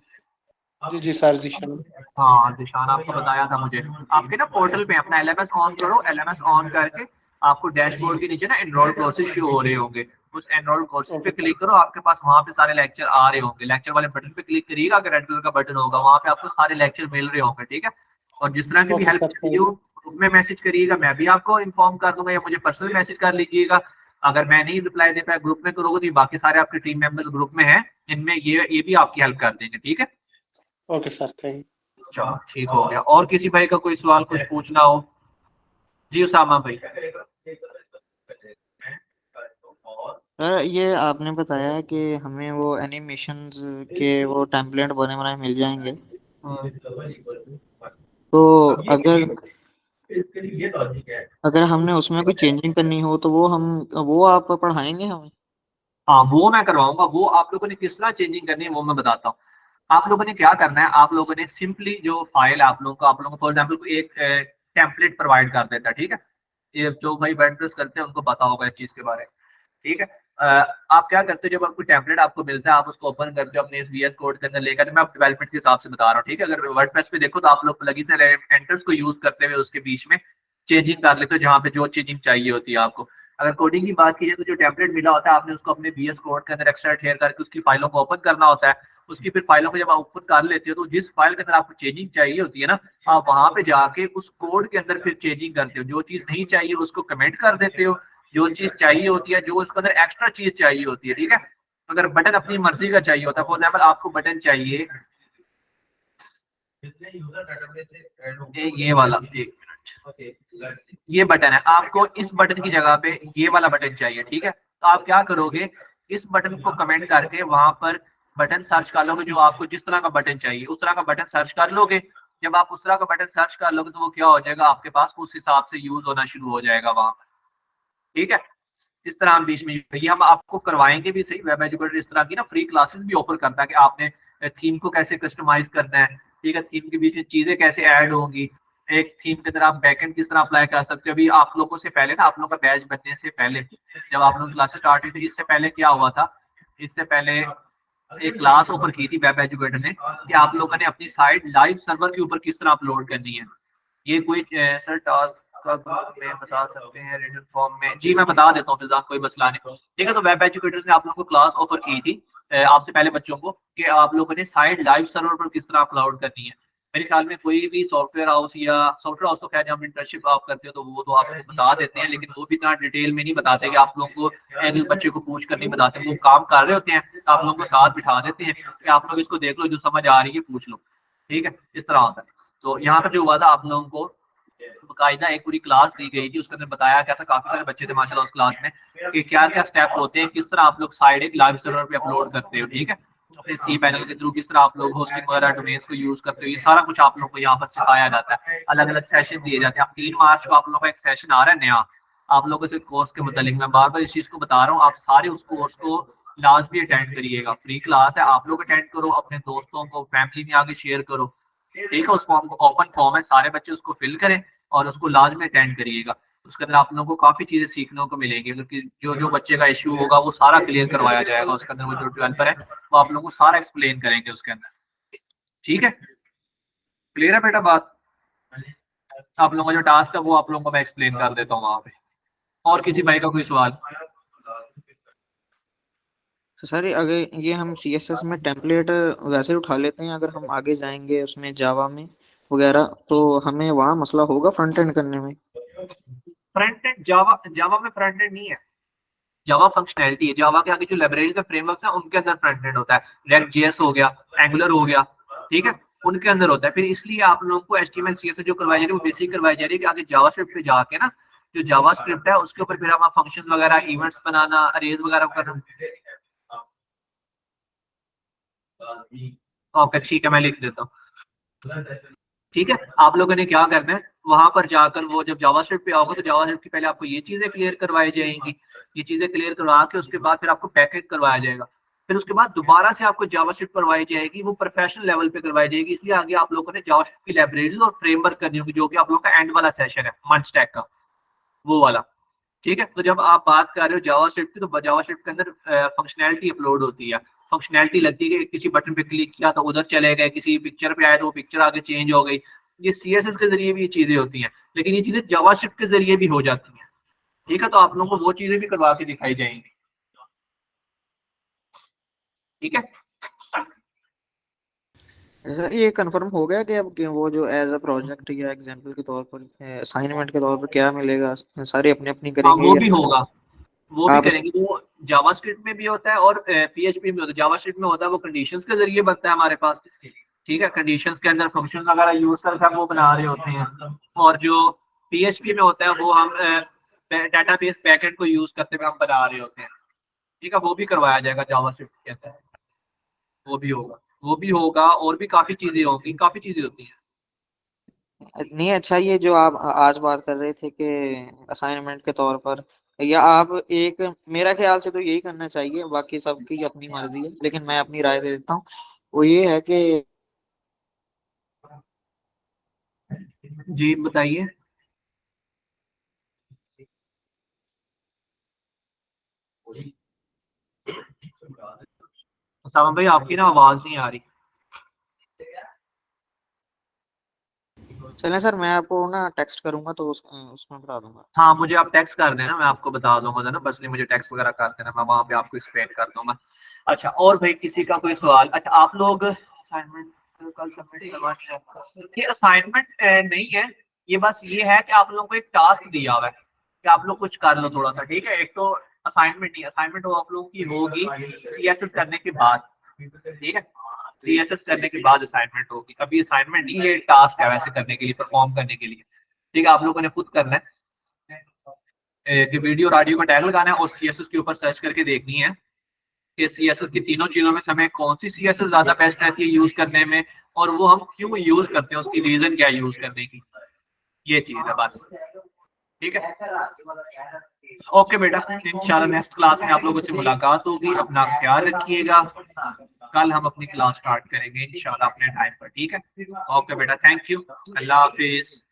जी सर, जिशान। हाँ जिशान आपको बताया था मुझे। आपके ना पोर्टल पे अपना LMS ऑन करो, LMS ऑन करके आपको डैशबोर्ड के नीचे ना एनरोल कोर्सेज शो हो रहे होंगे, उस एनरोल कोर्सेज पे क्लिक करो, आपके पास वहाँ पे सारे लेक्चर आ रहे होंगे। लेक्चर वाले बटन पे क्लिक करिएगा, अगर रेड कलर का बटन होगा वहाँ पे आपको सारे लेक्चर मिल रहे होंगे, ठीक है। और जिस तरह की भी हेल्प चाहिए हो ग्रुप में मैसेज करिएगा, मैं भी आपको इन्फॉर्म कर दूंगा, या मुझे पर्सनल मैसेज कर लीजिएगा। अगर मैं नहीं रिप्लाई दे पाया ग्रुप में करोगे तो बाकी सारे आपके टीम मेंबर्स ग्रुप में हैं, इनमें ये भी आपकी हेल्प कर देंगे, ठीक है। Okay sir, thank you. चलो ठीक हो गया। और किसी भाई का कोई सवाल कुछ पूछना हो? जी उसामा भाई। सर ये आपने बताया कि हमें वो एनिमेशंस के वो टेम्पलेट बने बनाए मिल जाएंगे, तो अगर हमने उसमें कोई चेंजिंग करनी हो तो वो आप पढ़ाएंगे हमें? हाँ वो मैं करवाऊंगा। वो आप लोगों ने किस तरह चेंजिंग करनी है वो मैं बताता हूँ। आप लोगों ने क्या करना है, आप लोगों ने सिंपली जो फाइल आप लोगों को फॉर एग्जांपल एक टेम्पलेट प्रोवाइड कर देता है, ठीक है। ये जो भाई वर्डप्रेस करते हैं उनको पता होगा इस चीज के बारे में, ठीक है। आप क्या करते हो, जब आपको टेम्पलेट आपको मिलता है आप उसको ओपन करते हो अपने इस VS कोड के अंदर लेकर। मैं आप डेवलपमेंट के हिसाब से बता रहा हूँ, ठीक है। अगर वर्डप्रेस पे देखो तो आप लोग प्लगइन्स एंड एलिमेंट्स को यूज करते हुए उसके बीच में चेंजिंग कर लेते हो जहाँ पे जो चेंजिंग चाहिए होती है आपको। अगर कोडिंग की बात की जाए तो जो टेम्पलेट मिला होता है आपने उसको अपने VS कोड के अंदर एक्सट्रैक्ट हेयर करके उसकी फाइलों को ओपन करना होता है। उसकी फिर फाइलों को जब आप ओपन कर लेते हो तो जिस फाइल के अंदर आपको चेंजिंग चाहिए होती है ना, आप वहां पे जाके उस कोड के अंदर फिर चेंजिंग करते हो। जो चीज नहीं चाहिए उसको कमेंट कर देते हो, जो चीज चाहिए होती है, जो उसके अंदर एक्स्ट्रा चीज चाहिए होती है, ठीक है। अगर बटन अपनी मर्जी का चाहिए होता है, फॉर एग्जाम्पल आपको बटन चाहिए ये वाला, एक मिनट, ये बटन है, आपको इस बटन की जगह पे ये वाला बटन चाहिए, ठीक है। तो आप क्या करोगे, इस बटन को कमेंट करके वहां पर बटन सर्च कर लोगे, जो आपको जिस तरह का बटन चाहिए उस तरह का बटन सर्च कर लोगे। जब आप उस तरह का बटन सर्च कर लोगे तो वो क्या हो जाएगा, आपके पास उस हिसाब से यूज होना शुरू हो जाएगा वहां पर, ठीक है। इस तरह हम बीच में ये हम आपको करवाएंगे भी सही। वेब एजुकेटर इस तरह की ना फ्री क्लासेस भी ऑफर करता है कि आपने थीम को कैसे कस्टमाइज करना है, ठीक है, थीम के बीच में चीजें कैसे ऐड होंगी, एक थीम के अंदर आप बैकएंड किस तरह अप्लाई कर सकते हो। अभी आप लोगों से पहले ना, आप लोगों का बैच बनने से पहले, जब आप लोगों की क्लासेस स्टार्ट हुई थी, इससे पहले क्या हुआ था, इससे पहले एक क्लास ऑफर की थी वेब एजुकेटर ने कि आप लोगों ने अपनी साइट लाइव सर्वर के ऊपर किस तरह अपलोड करनी है। ये कोई सर टास्क का ग्रुप में बता सकते हैं रिटन फॉर्म में? जी मैं बता देता हूँ फिजान, कोई मसला नहीं, ठीक है। तो वेब एजुकेटर्स ने आप लोगों को क्लास ऑफर की थी आपसे पहले बच्चों को कि आप लोगों ने साइट लाइव सर्वर पर किस तरह अपलोड करनी है। मेरे ख्याल में कोई भी सॉफ्टवेयर हाउस या सॉफ्टवेयर हाउस तो खैर जब इंटर्नशिप आप करते हो तो वो तो आपको बता देते हैं, लेकिन वो भी इतना डिटेल में नहीं बताते कि आप लोगों को एक बच्चे को पूछ कर नहीं बताते। वो काम कर रहे होते हैं तो आप लोगों को साथ बिठा देते हैं कि आप लोग इसको देख लो, जो समझ आ रही है पूछ लो, ठीक है, इस तरह होता है। तो यहाँ पर जो हुआ था, आप लोगों को बाकायदा एक पूरी क्लास दी गई थी, उसके अंदर बताया गया था, काफी सारे बच्चे थे माशाल्लाह उस क्लास में, कि क्या क्या स्टेप होते हैं, किस तरह आप लोग साइड एक लाइव सर्वर पे अपलोड करते हो, ठीक है, अपने सी पैनल के थ्रू किस तरह आप लोग होस्टिंग वगैरह डोमेन्स को यूज करते हो। ये सारा कुछ आप लोग को यहाँ पर सिखाया जाता है। अलग अलग सेशन दिए जाते हैं। अब 3 मार्च को आप लोगों का एक सेशन आ रहा है नया, आप लोगों से कोर्स के मुतालिक मैं बार बार इस चीज को बता रहा हूँ, आप सारे उस कोर्स को लाजमी अटेंड करिएगा। फ्री क्लास है, आप लोग अटेंड करो, अपने दोस्तों को फैमिली में आगे शेयर करो, ठीक है। उस फॉर्म को, ओपन फॉर्म है, सारे बच्चे उसको फिल करें और उसको लाजमी अटेंड करिएगा। उसके अंदर आप लोगों को काफी चीजें सीखने को मिलेंगी, क्योंकि जो जो बच्चे का इश्यू होगा वो सारा क्लियर करवाया जाएगा। उसके अंदर वो जो डेवलपर है वो आप लोगों को सारा एक्सप्लेन करेंगे उसके अंदर, ठीक है। क्लियर है बेटा बात? आप लोगों का जो टास्क है वो आप लोगों को मैं एक्सप्लेन कर देता हूँ वहां पे। और किसी भाई का कोई सवाल? तो सर अगर ये हम CSS में टेम्पलेट वैसे उठा लेते हैं, अगर हम आगे जाएंगे उसमें जावा में वगैरह, तो हमें वहाँ मसला होगा फ्रंट एंड करने में? फ्रंट एंड जावा में फ्रंट एंड नहीं है, जावा फंक्शनैलिटी है। जावा के आगे जो लाइब्रेरीज के फ्रेमवर्क्स हैं उनके अंदर फ्रंट एंड होता है। रिएक्ट जेएस हो गया, एंगुलर हो गया, ठीक है, उनके अंदर होता है। फिर इसलिए आप लोगों को HTML CSS जो करवाई जा रही है वो बेसिक करवाई जा रही है कि आगे जावास्क्रिप्ट पे जाके ना, जो जावास्क्रिप्ट है उसके ऊपर फिर हम फंक्शंस वगैरह, इवेंट्स बनाना, अरेज वगैरह करना। ओके ठीक है, मैं लिख देता हूँ, ठीक है। आप लोगों ने क्या करना है, वहां पर जाकर वो जब जावास्क्रिप्ट पे आओगे तो जावास्क्रिप्ट की पहले आपको ये चीजें क्लियर करवाई जाएंगी। ये चीजें क्लियर करवा के उसके बाद फिर आपको पैकेज करवाया जाएगा। फिर उसके बाद दोबारा से आपको जावास्क्रिप्ट करवाई जाएगी, वो प्रोफेशनल लेवल पे करवाई जाएगी। इसलिए आगे आप लोगों ने जावास्क्रिप्ट की लाइब्रेरीज और फ्रेमवर्क करनी होगी, जो कि आप लोगों का एंड वाला सेशन है मंच स्टैक का, वो वाला, ठीक है। तो जब आप बात कर रहे हो जावास्क्रिप्ट की, तो जावास्क्रिप्ट के अंदर फंक्शनैलिटी अपलोड होती है। फंक्शनैलिटी लगती है कि किसी बटन पे क्लिक किया तो उधर चले गए, किसी पिक्चर पे आए तो वो पिक्चर आगे चेंज हो गई। ये CSS के जरिए भी ये चीजें होती हैं, लेकिन ये चीजें जावास्क्रिप्ट के जरिए भी हो जाती हैं, ठीक है। तो आप लोगों को वो चीजें भी करवा के दिखाई जाएंगी, ठीक है। सर ये कंफर्म हो गया कि अब वो जो एज अ प्रोजेक्ट या एग्जांपल के तौर पर, असाइनमेंट के तौर पर क्या मिलेगा, सारे अपने अपनी हाँ करेंगे वो या भी होगा, वो भी आप? करेंगे। वो जावास्क्रिप्ट में भी होता है और PHP में होता है। जावास्क्रिप्ट में होता है वो कंडीशंस के जरिए बनता है हमारे पास, ठीक है। कंडीशंस के अंदर फंक्शन वगैरह यूज करके हम वो बना रहे होते हैं। और जो PHP में होता है वो हम डेटाबेस बैकएंड को यूज करते हुए हम बना रहे होते हैं, ठीक है। वो भी करवाया जाएगा जावास्क्रिप्ट के अंदर, वो भी होगा, वो भी होगा। और भी काफी चीजें होंगी, काफी चीजें होती हैं। नहीं, अच्छा, ये जो आप आज बात कर रहे थे कि असाइनमेंट के तौर पर, या आप एक, मेरा ख्याल से तो यही करना चाहिए, बाकी सबकी अपनी मर्जी है, लेकिन मैं अपनी राय दे देता हूँ। वो ये है कि जी बताइए। सामा भाई आपकी ना आवाज नहीं आ रही। चलें सर, मैं आपको ना टेक्स्ट करूंगा तो उसमें बता दूंगा। हाँ मुझे आप टेक्स्ट कर देना, मैं आपको बता दूंगा ना, पर्सनली मुझे टेक्स्ट वगैरह कर देना, मैं वहाँ पे आपको एक्सप्लेन कर दूंगा। अच्छा और भाई किसी का कोई सवाल? अच्छा आप लोग असाइनमेंट कल सबमिट करवानी है? ये असाइनमेंट नहीं है, ये बस ये है कि आप लोगों को एक टास्क दिया हुआ है कि आप लोग कुछ कर लो थोड़ा सा, ठीक है। एक तो असाइनमेंट नहीं, असाइनमेंट वो आप लोगों की होगी CSS करने के बाद, ठीक है। CSS करने के बाद असाइनमेंट होगी, अभी असाइनमेंट नहीं, ये टास्क है वैसे करने के लिए, परफॉर्म करने के लिए, ठीक है। आप लोगों ने खुद करना है कि वीडियो और ऑडियो का टैग लगाना है और CSS के ऊपर सर्च करके देखनी है कि CSS की तीनों चीजों में से हमें कौन सी CSS ज्यादा बेस्ट रहती है यूज करने में, और वो हम क्यों यूज करते हैं, उसकी रीजन क्या है यूज करने की, ये चीज है बस, ठीक है। ओके बेटा, इंशाल्लाह नेक्स्ट क्लास में आप लोगों से मुलाकात होगी। अपना ख्याल रखिएगा। कल हम अपनी क्लास स्टार्ट करेंगे इंशाल्लाह अपने टाइम पर, ठीक है? ओके बेटा, थैंक यू, अल्लाह हाफिज।